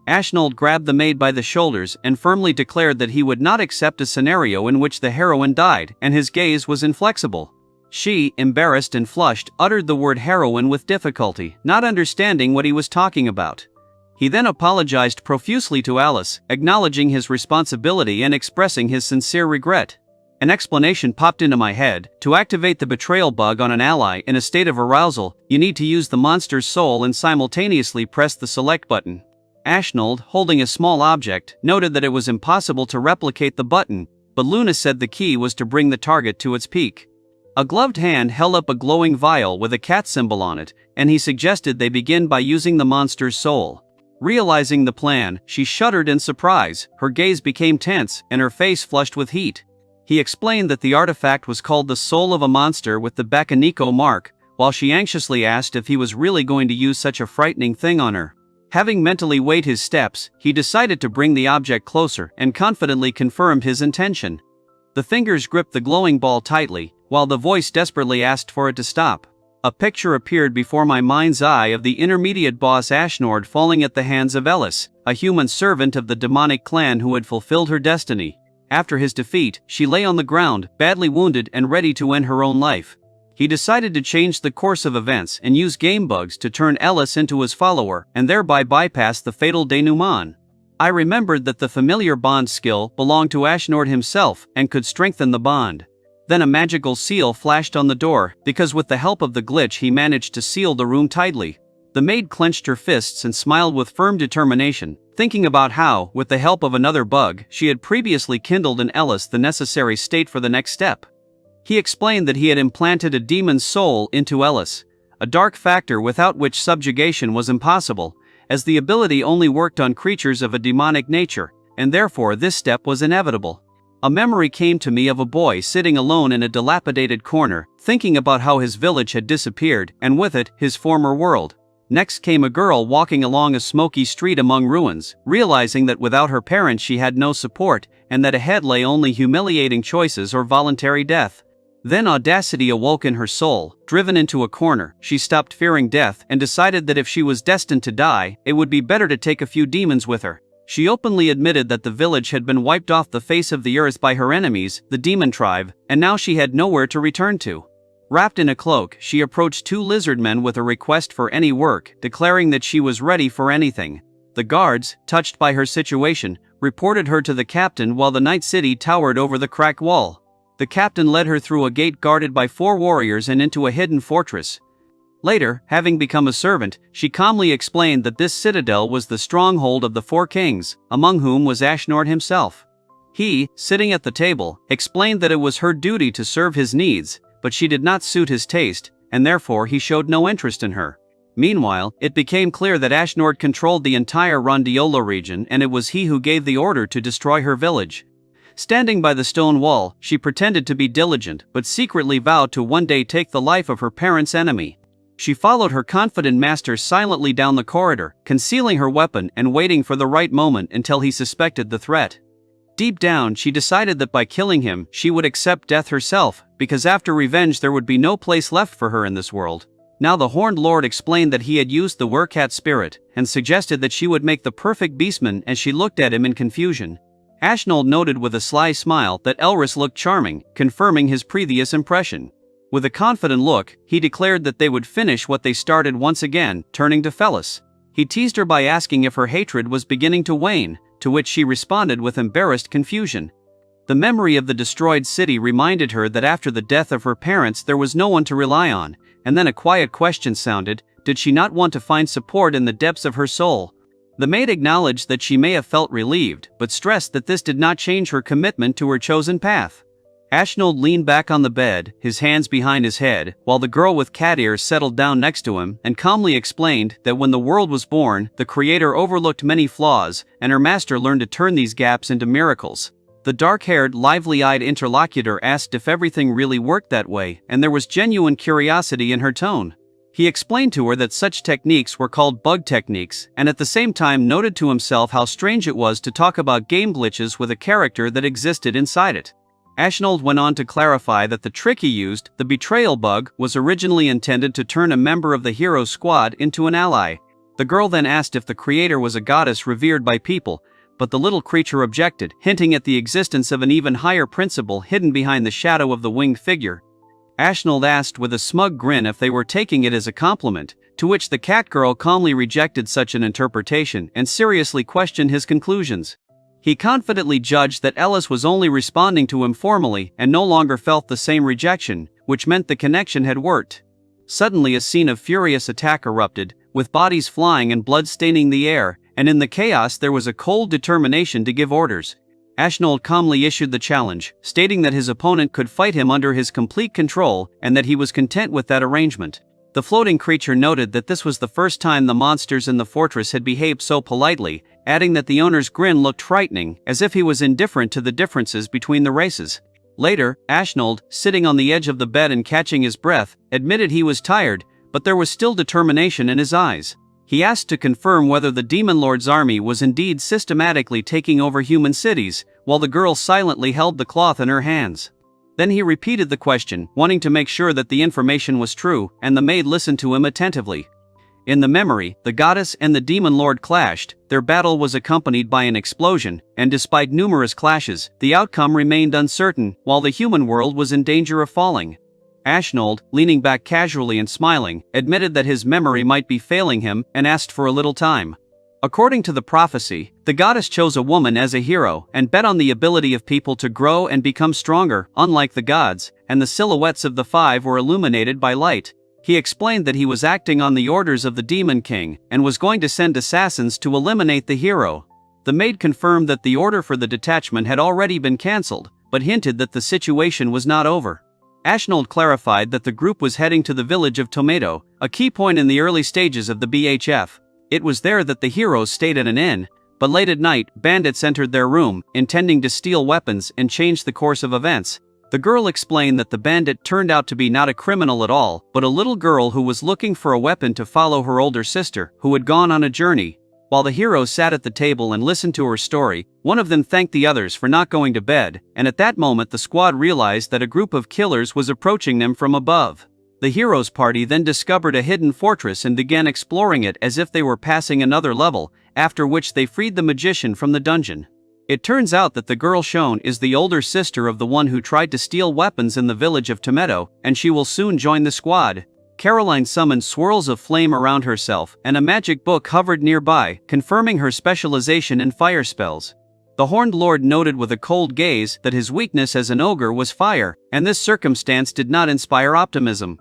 Ashnold grabbed the maid by the shoulders and firmly declared that he would not accept a scenario in which the heroine died, and his gaze was inflexible. She, embarrassed and flushed, uttered the word heroin with difficulty, not understanding what he was talking about. He then apologized profusely to Alice, acknowledging his responsibility and expressing his sincere regret. An explanation popped into my head: to activate the betrayal bug on an ally in a state of arousal, you need to use the monster's soul and simultaneously press the select button. Ashnold, holding a small object, noted that it was impossible to replicate the button, but Luna said the key was to bring the target to its peak. A gloved hand held up a glowing vial with a cat symbol on it, and he suggested they begin by using the monster's soul. Realizing the plan, she shuddered in surprise, her gaze became tense, and her face flushed with heat. He explained that the artifact was called the soul of a monster with the Bakaniko mark, while she anxiously asked if he was really going to use such a frightening thing on her. Having mentally weighed his steps, he decided to bring the object closer and confidently confirmed his intention. The fingers gripped the glowing ball tightly, while the voice desperately asked for it to stop. A picture appeared before my mind's eye of the intermediate boss Ashnord falling at the hands of Ellis, a human servant of the demonic clan who had fulfilled her destiny. After his defeat, she lay on the ground, badly wounded and ready to end her own life. He decided to change the course of events and use game bugs to turn Ellis into his follower and thereby bypass the fatal denouement. I remembered that the familiar bond skill belonged to Ashnord himself and could strengthen the bond. Then a magical seal flashed on the door, because with the help of the glitch he managed to seal the room tightly. The maid clenched her fists and smiled with firm determination, thinking about how, with the help of another bug, she had previously kindled in Ellis the necessary state for the next step. He explained that he had implanted a demon's soul into Ellis, a dark factor without which subjugation was impossible, as the ability only worked on creatures of a demonic nature, and therefore this step was inevitable. A memory came to me of a boy sitting alone in a dilapidated corner, thinking about how his village had disappeared, and with it, his former world. Next came a girl walking along a smoky street among ruins, realizing that without her parents she had no support, and that ahead lay only humiliating choices or voluntary death. Then audacity awoke in her soul. Driven into a corner, she stopped fearing death and decided that if she was destined to die, it would be better to take a few demons with her. She openly admitted that the village had been wiped off the face of the earth by her enemies, the demon tribe, and now she had nowhere to return to. Wrapped in a cloak, she approached two lizard men with a request for any work, declaring that she was ready for anything. The guards, touched by her situation, reported her to the captain while the night city towered over the cracked wall. The captain led her through a gate guarded by 4 warriors and into a hidden fortress. Later, having become a servant, she calmly explained that this citadel was the stronghold of the 4 kings, among whom was Ashnord himself. He, sitting at the table, explained that it was her duty to serve his needs, but she did not suit his taste, and therefore he showed no interest in her. Meanwhile, it became clear that Ashnord controlled the entire Rondiola region and it was he who gave the order to destroy her village. Standing by the stone wall, she pretended to be diligent but secretly vowed to one day take the life of her parents' enemy. She followed her confident master silently down the corridor, concealing her weapon and waiting for the right moment until he suspected the threat. Deep down, she decided that by killing him, she would accept death herself, because after revenge there would be no place left for her in this world. Now the Horned Lord explained that he had used the werecat spirit, and suggested that she would make the perfect beastman as she looked at him in confusion. Ashnold noted with a sly smile that Elris looked charming, confirming his previous impression. With a confident look, he declared that they would finish what they started once again, turning to Phyllis. He teased her by asking if her hatred was beginning to wane, to which she responded with embarrassed confusion. The memory of the destroyed city reminded her that after the death of her parents there was no one to rely on, and then a quiet question sounded: did she not want to find support in the depths of her soul? The maid acknowledged that she may have felt relieved, but stressed that this did not change her commitment to her chosen path. Ashnold leaned back on the bed, his hands behind his head, while the girl with cat ears settled down next to him and calmly explained that when the world was born, the Creator overlooked many flaws, and her master learned to turn these gaps into miracles. The dark-haired, lively-eyed interlocutor asked if everything really worked that way, and there was genuine curiosity in her tone. He explained to her that such techniques were called bug techniques, and at the same time noted to himself how strange it was to talk about game glitches with a character that existed inside it. Ashnold went on to clarify that the trick he used, the betrayal bug, was originally intended to turn a member of the hero's squad into an ally. The girl then asked if the creator was a goddess revered by people, but the little creature objected, hinting at the existence of an even higher principle hidden behind the shadow of the winged figure. Ashnold asked with a smug grin if they were taking it as a compliment, to which the cat girl calmly rejected such an interpretation and seriously questioned his conclusions. He confidently judged that Ellis was only responding to him formally and no longer felt the same rejection, which meant the connection had worked. Suddenly a scene of furious attack erupted, with bodies flying and blood staining the air, and in the chaos there was a cold determination to give orders. Ashnold calmly issued the challenge, stating that his opponent could fight him under his complete control and that he was content with that arrangement. The floating creature noted that this was the first time the monsters in the fortress had behaved so politely, adding that the owner's grin looked frightening, as if he was indifferent to the differences between the races. Later, Ashnold, sitting on the edge of the bed and catching his breath, admitted he was tired, but there was still determination in his eyes. He asked to confirm whether the Demon Lord's army was indeed systematically taking over human cities, while the girl silently held the cloth in her hands. Then he repeated the question, wanting to make sure that the information was true, and the maid listened to him attentively. In the memory, the goddess and the demon lord clashed. Their battle was accompanied by an explosion, and despite numerous clashes, the outcome remained uncertain, while the human world was in danger of falling. Ashnold, leaning back casually and smiling, admitted that his memory might be failing him and asked for a little time. According to the prophecy, the goddess chose a woman as a hero and bet on the ability of people to grow and become stronger, unlike the gods, and the silhouettes of the five were illuminated by light. He explained that he was acting on the orders of the Demon King and was going to send assassins to eliminate the hero. The maid confirmed that the order for the detachment had already been cancelled, but hinted that the situation was not over. Ashnold clarified that the group was heading to the village of Tomato, a key point in the early stages of the BHF. It was there that the heroes stayed at an inn, but late at night, bandits entered their room, intending to steal weapons and change the course of events. The girl explained that the bandit turned out to be not a criminal at all, but a little girl who was looking for a weapon to follow her older sister, who had gone on a journey. While the heroes sat at the table and listened to her story, one of them thanked the others for not going to bed, and at that moment the squad realized that a group of killers was approaching them from above. The heroes' party then discovered a hidden fortress and began exploring it as if they were passing another level, after which they freed the magician from the dungeon. It turns out that the girl shown is the older sister of the one who tried to steal weapons in the village of Tomato, and she will soon join the squad. Caroline summoned swirls of flame around herself, and a magic book hovered nearby, confirming her specialization in fire spells. The Horned Lord noted with a cold gaze that his weakness as an ogre was fire, and this circumstance did not inspire optimism.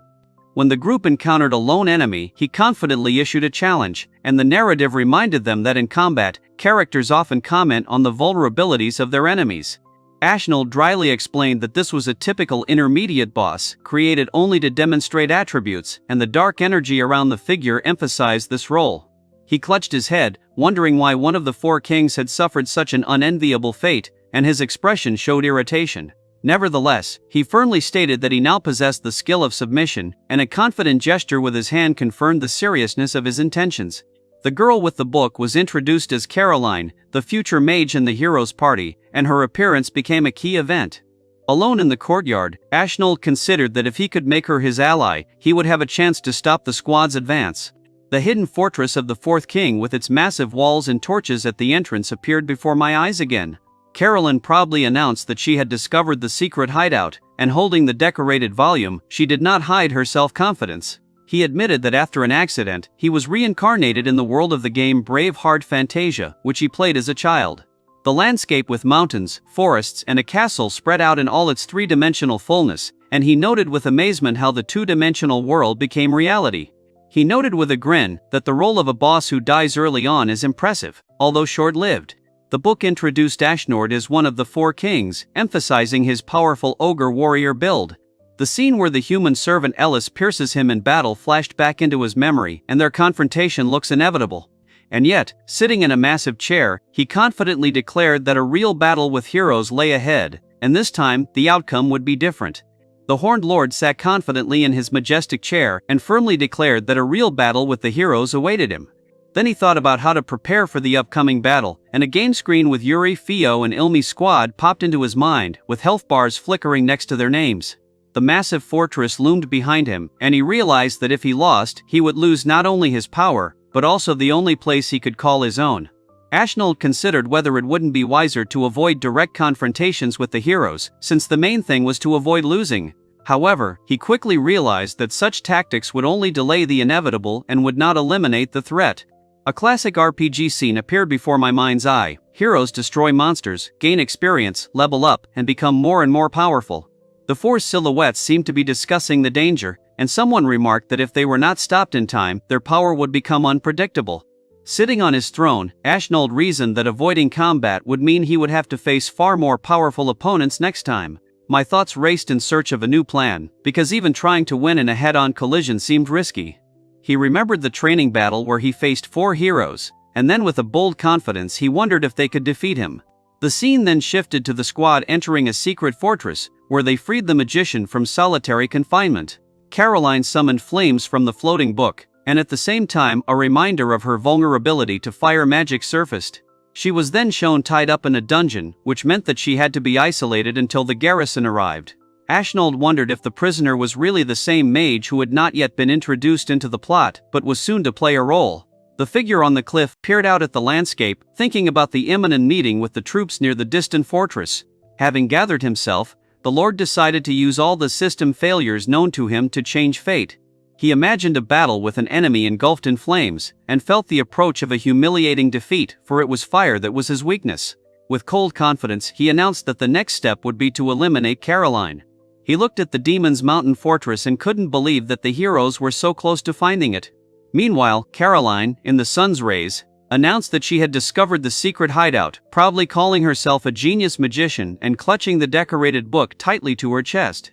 When the group encountered a lone enemy, he confidently issued a challenge, and the narrative reminded them that in combat, characters often comment on the vulnerabilities of their enemies. Ashnold dryly explained that this was a typical intermediate boss, created only to demonstrate attributes, and the dark energy around the figure emphasized this role. He clutched his head, wondering why one of the four kings had suffered such an unenviable fate, and his expression showed irritation. Nevertheless, he firmly stated that he now possessed the skill of submission, and a confident gesture with his hand confirmed the seriousness of his intentions. The girl with the book was introduced as Caroline, the future mage in the heroes' party, and her appearance became a key event. Alone in the courtyard, Ashnold considered that if he could make her his ally, he would have a chance to stop the squad's advance. The hidden fortress of the Fourth King with its massive walls and torches at the entrance appeared before my eyes again. Caroline proudly announced that she had discovered the secret hideout, and holding the decorated volume, she did not hide her self-confidence. He admitted that after an accident, he was reincarnated in the world of the game Braveheart Fantasia, which he played as a child. The landscape with mountains, forests, and a castle spread out in all its three-dimensional fullness, and he noted with amazement how the two-dimensional world became reality. He noted with a grin that the role of a boss who dies early on is impressive, although short-lived. The book introduced Ashnold as one of the four kings, emphasizing his powerful ogre warrior build. The scene where the human servant Ellis pierces him in battle flashed back into his memory, and their confrontation looks inevitable. And yet, sitting in a massive chair, he confidently declared that a real battle with heroes lay ahead, and this time, the outcome would be different. The Horned Lord sat confidently in his majestic chair and firmly declared that a real battle with the heroes awaited him. Then he thought about how to prepare for the upcoming battle, and a game screen with Yuri, Fio, and Ilmi's squad popped into his mind, with health bars flickering next to their names. The massive fortress loomed behind him, and he realized that if he lost, he would lose not only his power, but also the only place he could call his own. Ashnold considered whether it wouldn't be wiser to avoid direct confrontations with the heroes, since the main thing was to avoid losing. However, he quickly realized that such tactics would only delay the inevitable and would not eliminate the threat. A classic RPG scene appeared before my mind's eye. Heroes destroy monsters, gain experience, level up, and become more and more powerful. The four silhouettes seemed to be discussing the danger, and someone remarked that if they were not stopped in time, their power would become unpredictable. Sitting on his throne, Ashnold reasoned that avoiding combat would mean he would have to face far more powerful opponents next time. My thoughts raced in search of a new plan, because even trying to win in a head-on collision seemed risky. He remembered the training battle where he faced four heroes, and then with a bold confidence he wondered if they could defeat him. The scene then shifted to the squad entering a secret fortress, where they freed the magician from solitary confinement. Caroline summoned flames from the floating book, and at the same time a reminder of her vulnerability to fire magic surfaced. She was then shown tied up in a dungeon, which meant that she had to be isolated until the garrison arrived. Ashnold wondered if the prisoner was really the same mage who had not yet been introduced into the plot, but was soon to play a role. The figure on the cliff peered out at the landscape, thinking about the imminent meeting with the troops near the distant fortress. Having gathered himself, the Lord decided to use all the system failures known to him to change fate. He imagined a battle with an enemy engulfed in flames, and felt the approach of a humiliating defeat, for it was fire that was his weakness. With cold confidence, he announced that the next step would be to eliminate Caroline. He looked at the demon's mountain fortress and couldn't believe that the heroes were so close to finding it. Meanwhile, Caroline, in the sun's rays, announced that she had discovered the secret hideout, proudly calling herself a genius magician and clutching the decorated book tightly to her chest.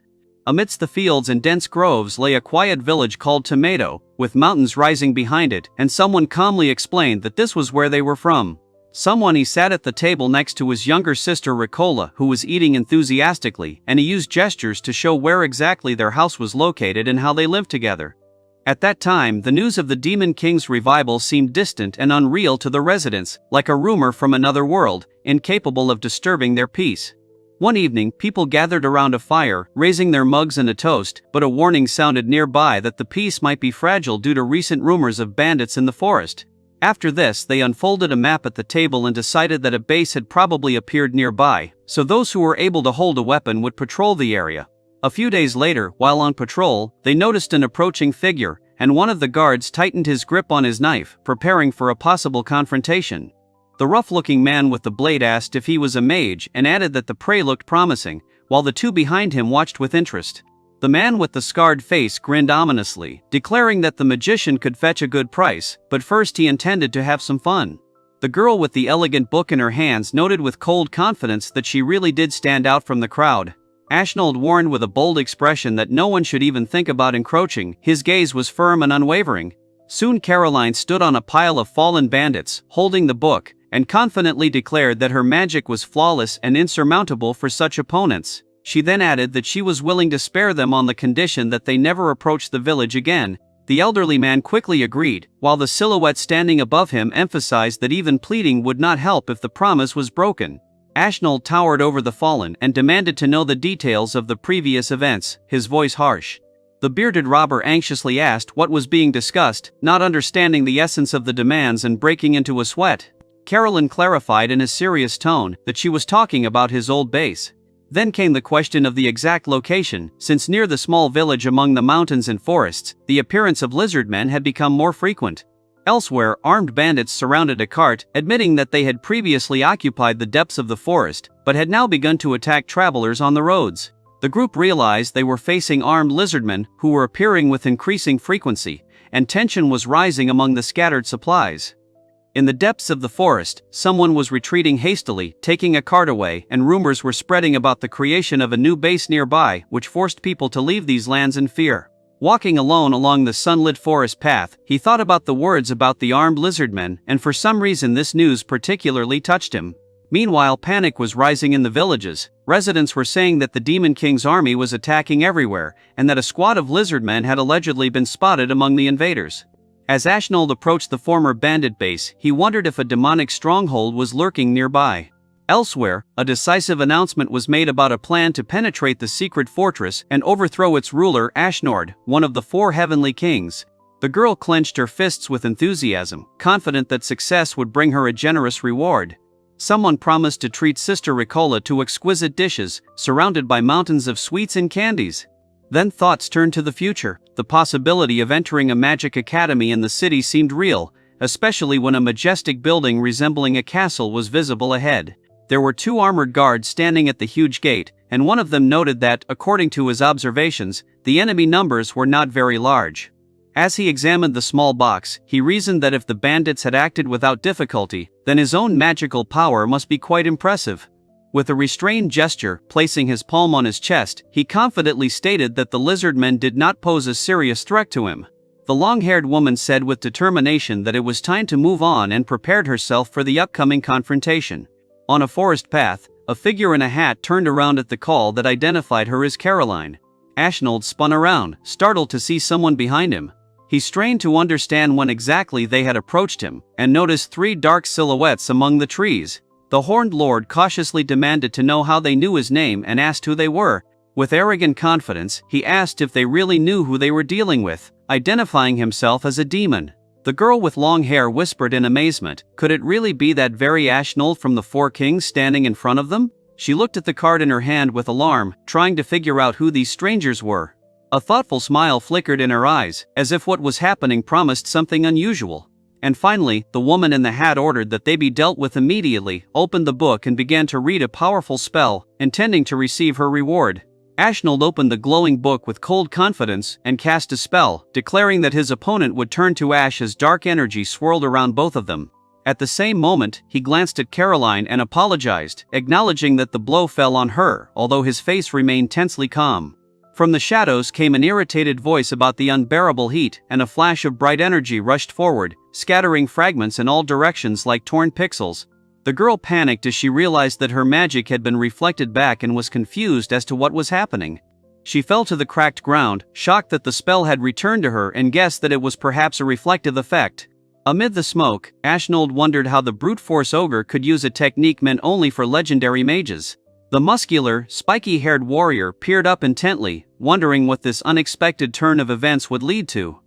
Amidst the fields and dense groves lay a quiet village called Tomato, with mountains rising behind it, and someone calmly explained that this was where they were from. He sat at the table next to his younger sister Ricola, who was eating enthusiastically, and he used gestures to show where exactly their house was located and how they lived together. At that time, the news of the Demon King's revival seemed distant and unreal to the residents, like a rumor from another world, incapable of disturbing their peace. One evening, people gathered around a fire, raising their mugs and a toast, but a warning sounded nearby that the peace might be fragile due to recent rumors of bandits in the forest. After this, they unfolded a map at the table and decided that a base had probably appeared nearby, so those who were able to hold a weapon would patrol the area. A few days later, while on patrol, they noticed an approaching figure, and one of the guards tightened his grip on his knife, preparing for a possible confrontation. The rough-looking man with the blade asked if he was a mage and added that the prey looked promising, while the two behind him watched with interest. The man with the scarred face grinned ominously, declaring that the magician could fetch a good price, but first he intended to have some fun. The girl with the elegant book in her hands noted with cold confidence that she really did stand out from the crowd. Ashnold warned with a bold expression that no one should even think about encroaching. His gaze was firm and unwavering. Soon Caroline stood on a pile of fallen bandits, holding the book, and confidently declared that her magic was flawless and insurmountable for such opponents. She then added that she was willing to spare them on the condition that they never approach the village again. The elderly man quickly agreed, while the silhouette standing above him emphasized that even pleading would not help if the promise was broken. Ashnold towered over the fallen and demanded to know the details of the previous events, his voice harsh. The bearded robber anxiously asked what was being discussed, not understanding the essence of the demands and breaking into a sweat. Caroline clarified in a serious tone that she was talking about his old base. Then came the question of the exact location, since near the small village among the mountains and forests, the appearance of lizardmen had become more frequent. Elsewhere, armed bandits surrounded a cart, admitting that they had previously occupied the depths of the forest, but had now begun to attack travelers on the roads. The group realized they were facing armed lizardmen who were appearing with increasing frequency, and tension was rising among the scattered supplies. In the depths of the forest, someone was retreating hastily, taking a cart away, and rumors were spreading about the creation of a new base nearby, which forced people to leave these lands in fear. Walking alone along the sunlit forest path, he thought about the words about the armed lizardmen, and for some reason this news particularly touched him. Meanwhile, panic was rising in the villages. Residents were saying that the Demon King's army was attacking everywhere, and that a squad of lizardmen had allegedly been spotted among the invaders. As Ashnold approached the former bandit base, he wondered if a demonic stronghold was lurking nearby. Elsewhere, a decisive announcement was made about a plan to penetrate the secret fortress and overthrow its ruler Ashnord, one of the four heavenly kings. The girl clenched her fists with enthusiasm, confident that success would bring her a generous reward. Someone promised to treat Sister Ricola to exquisite dishes, surrounded by mountains of sweets and candies. Then thoughts turned to the future. The possibility of entering a magic academy in the city seemed real, especially when a majestic building resembling a castle was visible ahead. There were 2 armored guards standing at the huge gate, and one of them noted that, according to his observations, the enemy numbers were not very large. As he examined the small box, he reasoned that if the bandits had acted without difficulty, then his own magical power must be quite impressive. With a restrained gesture, placing his palm on his chest, he confidently stated that the lizard men did not pose a serious threat to him. The long-haired woman said with determination that it was time to move on and prepared herself for the upcoming confrontation. On a forest path, a figure in a hat turned around at the call that identified her as Caroline. Ashnold spun around, startled to see someone behind him. He strained to understand when exactly they had approached him, and noticed 3 dark silhouettes among the trees. The Horned Lord cautiously demanded to know how they knew his name and asked who they were. With arrogant confidence, he asked if they really knew who they were dealing with, identifying himself as a demon. The girl with long hair whispered in amazement, could it really be that very Ashnold from the 4 Kings standing in front of them? She looked at the card in her hand with alarm, trying to figure out who these strangers were. A thoughtful smile flickered in her eyes, as if what was happening promised something unusual. And finally, the woman in the hat ordered that they be dealt with immediately, opened the book and began to read a powerful spell, intending to receive her reward. Ashnold opened the glowing book with cold confidence and cast a spell, declaring that his opponent would turn to ash as dark energy swirled around both of them. At the same moment, he glanced at Caroline and apologized, acknowledging that the blow fell on her, although his face remained tensely calm. From the shadows came an irritated voice about the unbearable heat, and a flash of bright energy rushed forward, scattering fragments in all directions like torn pixels. The girl panicked as she realized that her magic had been reflected back and was confused as to what was happening. She fell to the cracked ground, shocked that the spell had returned to her, and guessed that it was perhaps a reflective effect. Amid the smoke, Ashnold wondered how the brute force ogre could use a technique meant only for legendary mages. The muscular, spiky-haired warrior peered up intently, wondering what this unexpected turn of events would lead to.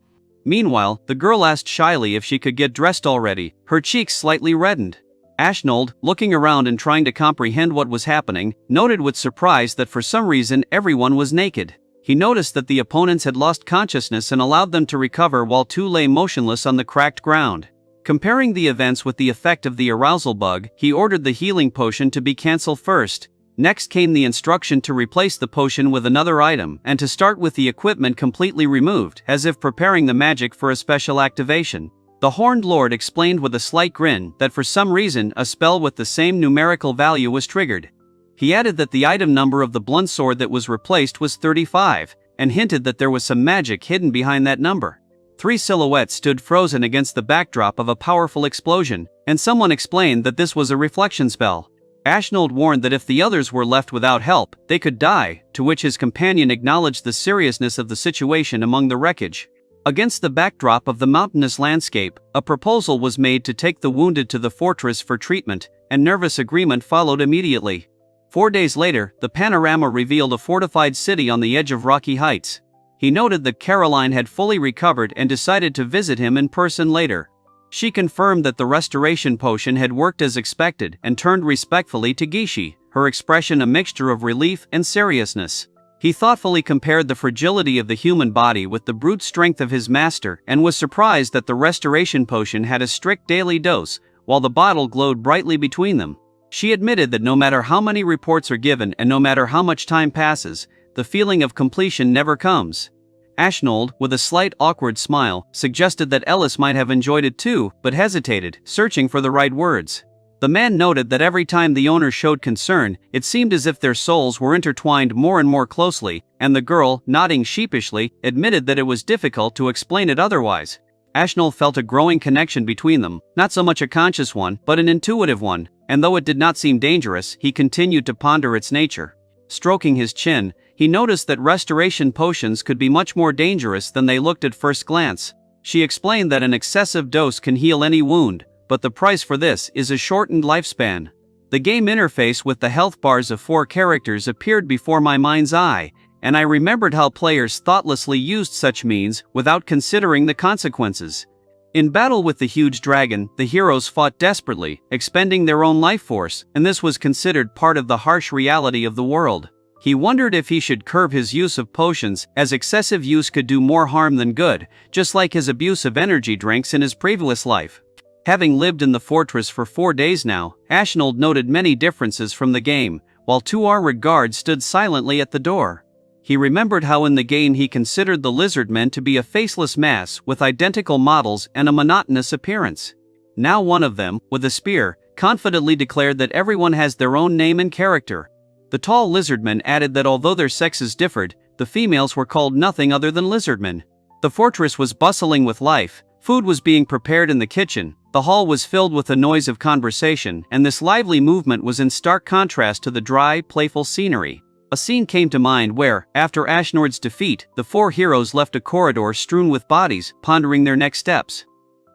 Meanwhile, the girl asked shyly if she could get dressed already, her cheeks slightly reddened. Ashnold, looking around and trying to comprehend what was happening, noted with surprise that for some reason everyone was naked. He noticed that the opponents had lost consciousness and allowed them to recover while 2 lay motionless on the cracked ground. Comparing the events with the effect of the arousal bug, he ordered the healing potion to be cancelled first. Next came the instruction to replace the potion with another item and to start with the equipment completely removed, as if preparing the magic for a special activation. The Horned Lord explained with a slight grin that for some reason a spell with the same numerical value was triggered. He added that the item number of the blunt sword that was replaced was 35, and hinted that there was some magic hidden behind that number. 3 silhouettes stood frozen against the backdrop of a powerful explosion, and someone explained that this was a reflection spell. Ashnold warned that if the others were left without help, they could die, to which his companion acknowledged the seriousness of the situation among the wreckage. Against the backdrop of the mountainous landscape, a proposal was made to take the wounded to the fortress for treatment, and nervous agreement followed immediately. 4 days later, the panorama revealed a fortified city on the edge of rocky heights. He noted that Caroline had fully recovered and decided to visit him in person later. She confirmed that the restoration potion had worked as expected and turned respectfully to Gishi, her expression a mixture of relief and seriousness. He thoughtfully compared the fragility of the human body with the brute strength of his master and was surprised that the restoration potion had a strict daily dose, while the bottle glowed brightly between them. She admitted that no matter how many reports are given and no matter how much time passes, the feeling of completion never comes. Ashnold, with a slight awkward smile, suggested that Ellis might have enjoyed it too, but hesitated, searching for the right words. The man noted that every time the owner showed concern, it seemed as if their souls were intertwined more and more closely, and the girl, nodding sheepishly, admitted that it was difficult to explain it otherwise. Ashnold felt a growing connection between them, not so much a conscious one, but an intuitive one, and though it did not seem dangerous, he continued to ponder its nature. Stroking his chin, he noticed that restoration potions could be much more dangerous than they looked at first glance. She explained that an excessive dose can heal any wound, but the price for this is a shortened lifespan. The game interface with the health bars of 4 characters appeared before my mind's eye, and I remembered how players thoughtlessly used such means without considering the consequences. In battle with the huge dragon, the heroes fought desperately, expending their own life force, and this was considered part of the harsh reality of the world. He wondered if he should curb his use of potions, as excessive use could do more harm than good, just like his abuse of energy drinks in his previous life. Having lived in the fortress for 4 days now, Ashnold noted many differences from the game, while 2 armored guards stood silently at the door. He remembered how in the game he considered the lizard men to be a faceless mass with identical models and a monotonous appearance. Now one of them, with a spear, confidently declared that everyone has their own name and character. The tall lizardman added that although their sexes differed, the females were called nothing other than lizardmen. The fortress was bustling with life, food was being prepared in the kitchen, the hall was filled with the noise of conversation, and this lively movement was in stark contrast to the dry, playful scenery. A scene came to mind where, after Ashnord's defeat, the 4 heroes left a corridor strewn with bodies, pondering their next steps.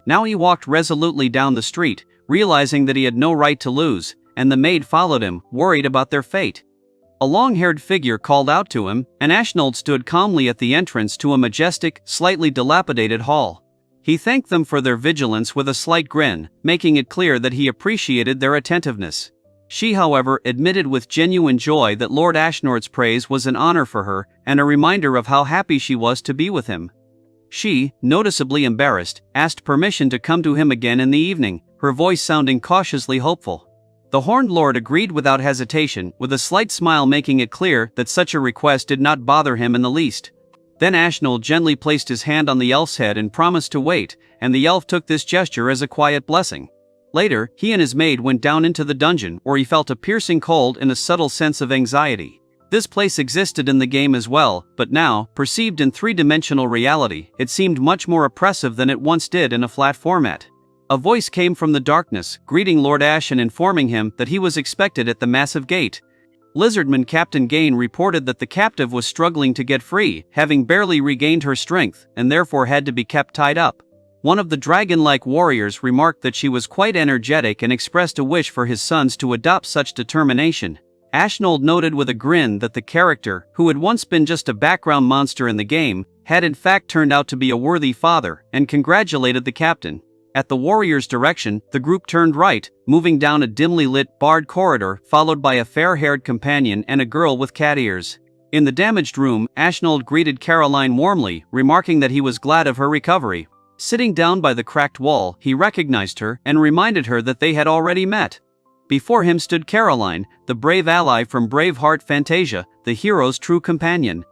Now he walked resolutely down the street, realizing that he had no right to lose, and the maid followed him, worried about their fate. A long-haired figure called out to him, and Ashnold stood calmly at the entrance to a majestic, slightly dilapidated hall. He thanked them for their vigilance with a slight grin, making it clear that he appreciated their attentiveness. She, however, admitted with genuine joy that Lord Ashnord's praise was an honor for her, and a reminder of how happy she was to be with him. She, noticeably embarrassed, asked permission to come to him again in the evening, her voice sounding cautiously hopeful. The Horned Lord agreed without hesitation, with a slight smile making it clear that such a request did not bother him in the least. Then Ashnold gently placed his hand on the elf's head and promised to wait, and the elf took this gesture as a quiet blessing. Later, he and his maid went down into the dungeon, where he felt a piercing cold and a subtle sense of anxiety. This place existed in the game as well, but now, perceived in 3-dimensional reality, it seemed much more oppressive than it once did in a flat format. A voice came from the darkness, greeting Lord Ash and informing him that he was expected at the massive gate. Lizardman Captain Gain reported that the captive was struggling to get free, having barely regained her strength, and therefore had to be kept tied up. One of the dragon-like warriors remarked that she was quite energetic and expressed a wish for his sons to adopt such determination. Ashnold noted with a grin that the character, who had once been just a background monster in the game, had in fact turned out to be a worthy father, and congratulated the captain. At the warrior's direction, the group turned right, moving down a dimly lit, barred corridor, followed by a fair-haired companion and a girl with cat ears. In the damaged room, Ashnold greeted Caroline warmly, remarking that he was glad of her recovery. Sitting down by the cracked wall, he recognized her and reminded her that they had already met. Before him stood Caroline, the brave ally from Braveheart Fantasia, the hero's true companion.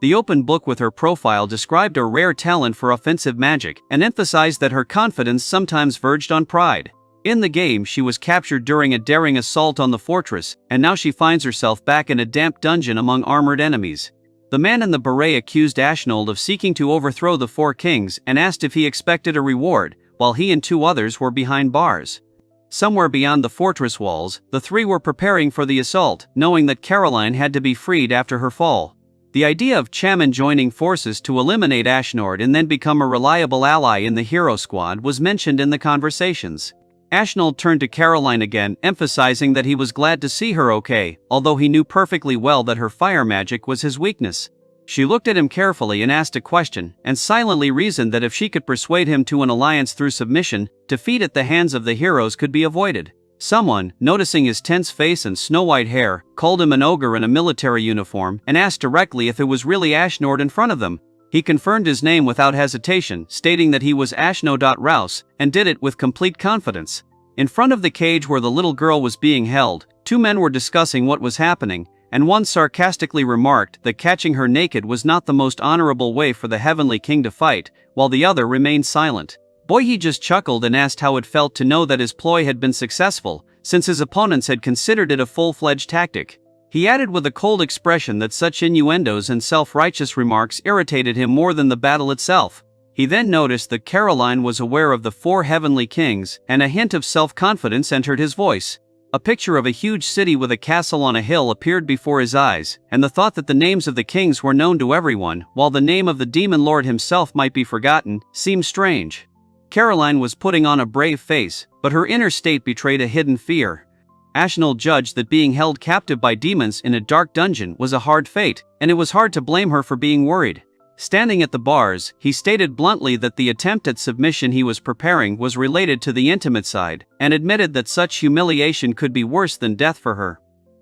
The open book with her profile described her rare talent for offensive magic and emphasized that her confidence sometimes verged on pride. In the game, she was captured during a daring assault on the fortress, and now she finds herself back in a damp dungeon among armored enemies. The man in the beret accused Ashnold of seeking to overthrow the 4 kings and asked if he expected a reward, while he and 2 others were behind bars. Somewhere beyond the fortress walls, the 3 were preparing for the assault, knowing that Caroline had to be freed after her fall. The idea of Chaman joining forces to eliminate Ashnord and then become a reliable ally in the hero squad was mentioned in the conversations. Ashnold turned to Caroline again, emphasizing that he was glad to see her okay, although he knew perfectly well that her fire magic was his weakness. She looked at him carefully and asked a question, and silently reasoned that if she could persuade him to an alliance through submission, defeat at the hands of the heroes could be avoided. Someone, noticing his tense face and snow-white hair, called him an ogre in a military uniform and asked directly if it was really Ashnord in front of them. He confirmed his name without hesitation, stating that he was Ashno.Rouse, and did it with complete confidence. In front of the cage where the little girl was being held, 2 men were discussing what was happening, and one sarcastically remarked that catching her naked was not the most honorable way for the Heavenly King to fight, while the other remained silent. Boyhe just chuckled and asked how it felt to know that his ploy had been successful, since his opponents had considered it a full-fledged tactic. He added with a cold expression that such innuendos and self-righteous remarks irritated him more than the battle itself. He then noticed that Caroline was aware of the 4 heavenly kings, and a hint of self-confidence entered his voice. A picture of a huge city with a castle on a hill appeared before his eyes, and the thought that the names of the kings were known to everyone, while the name of the demon lord himself might be forgotten, seemed strange. Caroline was putting on a brave face, but her inner state betrayed a hidden fear. Ashnold judged that being held captive by demons in a dark dungeon was a hard fate, and it was hard to blame her for being worried. Standing at the bars, he stated bluntly that the attempt at submission he was preparing was related to the intimate side, and admitted that such humiliation could be worse than death for her.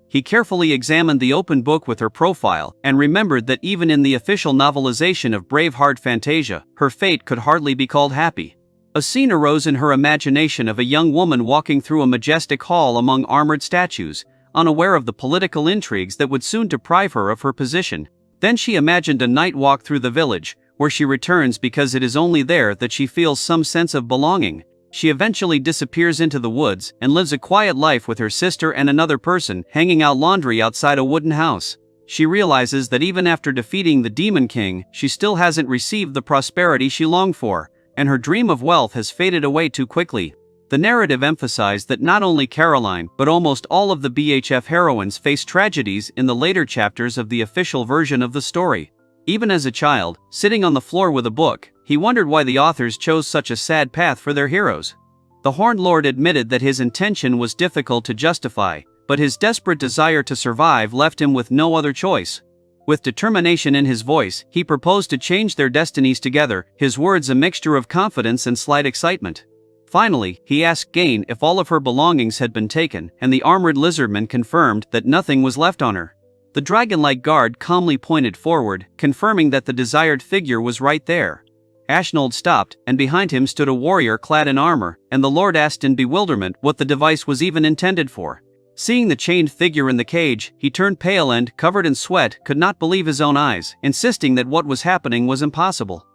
He carefully examined the open book with her profile and remembered that even in the official novelization of Braveheart Fantasia, her fate could hardly be called happy. A scene arose in her imagination of a young woman walking through a majestic hall among armored statues, unaware of the political intrigues that would soon deprive her of her position. Then she imagined a night walk through the village, where she returns because it is only there that she feels some sense of belonging. She eventually disappears into the woods and lives a quiet life with her sister and another person, hanging out laundry outside a wooden house. She realizes that even after defeating the Demon King, she still hasn't received the prosperity she longed for, and her dream of wealth has faded away too quickly. The narrative emphasized that not only Caroline but almost all of the BHF heroines face tragedies in the later chapters of the official version of the story. Even as a child, sitting on the floor with a book, he wondered why the authors chose such a sad path for their heroes. The Horned Lord admitted that his intention was difficult to justify, but his desperate desire to survive left him with no other choice. With determination in his voice, he proposed to change their destinies together, his words a mixture of confidence and slight excitement. Finally, he asked Gain if all of her belongings had been taken, and the armored lizardman confirmed that nothing was left on her. The dragon-like guard calmly pointed forward, confirming that the desired figure was right there. Ashnold stopped, and behind him stood a warrior clad in armor, and the Lord asked in bewilderment what the device was even intended for. Seeing the chained figure in the cage, he turned pale and, covered in sweat, could not believe his own eyes, insisting that what was happening was impossible.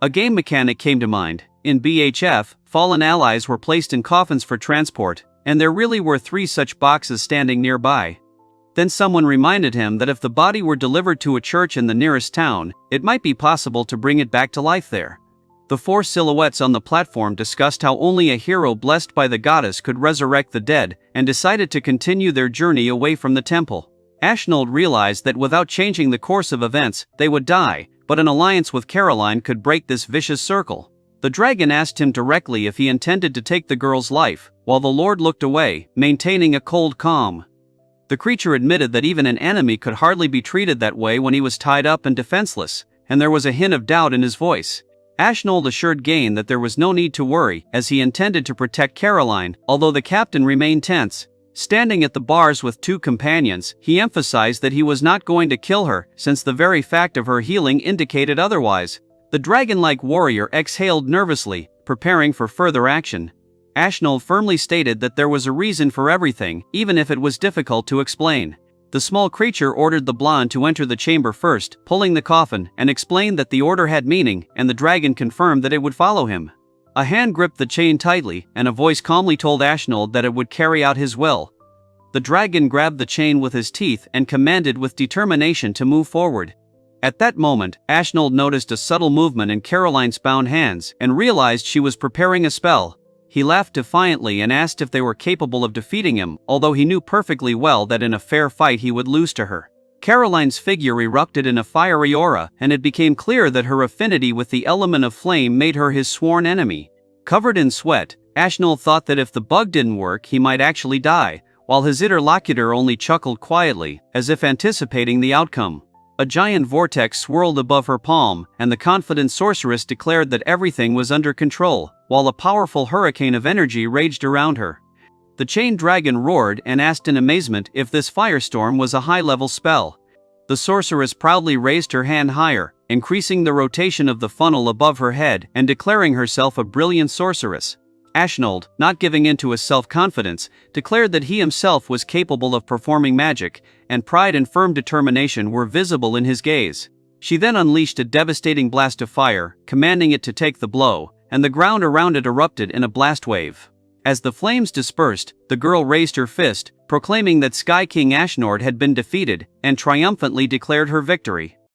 A game mechanic came to mind. In BHF, fallen allies were placed in coffins for transport, and there really were 3 such boxes standing nearby. Then someone reminded him that if the body were delivered to a church in the nearest town, it might be possible to bring it back to life there. The 4 silhouettes on the platform discussed how only a hero blessed by the goddess could resurrect the dead, and decided to continue their journey away from the temple. Ashnold realized that without changing the course of events, they would die, but an alliance with Caroline could break this vicious circle. The dragon asked him directly if he intended to take the girl's life, while the Lord looked away, maintaining a cold calm. The creature admitted that even an enemy could hardly be treated that way when he was tied up and defenseless, and there was a hint of doubt in his voice. Ashnold assured Gain that there was no need to worry, as he intended to protect Caroline, although the captain remained tense. Standing at the bars with 2 companions, he emphasized that he was not going to kill her, since the very fact of her healing indicated otherwise. The dragon-like warrior exhaled nervously, preparing for further action. Ashnold firmly stated that there was a reason for everything, even if it was difficult to explain. The small creature ordered the blonde to enter the chamber first, pulling the coffin, and explained that the order had meaning, and the dragon confirmed that it would follow him. A hand gripped the chain tightly, and a voice calmly told Ashnold that it would carry out his will. The dragon grabbed the chain with his teeth and commanded with determination to move forward. At that moment, Ashnold noticed a subtle movement in Caroline's bound hands and realized she was preparing a spell. He laughed defiantly and asked if they were capable of defeating him, although he knew perfectly well that in a fair fight he would lose to her. Caroline's figure erupted in a fiery aura, and it became clear that her affinity with the element of flame made her his sworn enemy. Covered in sweat, Ashnold thought that if the bug didn't work he might actually die, while his interlocutor only chuckled quietly, as if anticipating the outcome. A giant vortex swirled above her palm, and the confident sorceress declared that everything was under control, while a powerful hurricane of energy raged around her. The chained dragon roared and asked in amazement if this firestorm was a high-level spell. The sorceress proudly raised her hand higher, increasing the rotation of the funnel above her head and declaring herself a brilliant sorceress. Ashnold, not giving in to his self-confidence, declared that he himself was capable of performing magic, and pride and firm determination were visible in his gaze. She then unleashed a devastating blast of fire, commanding it to take the blow, and the ground around it erupted in a blast wave. As the flames dispersed, the girl raised her fist, proclaiming that Sky King Ashnord had been defeated, and triumphantly declared her victory.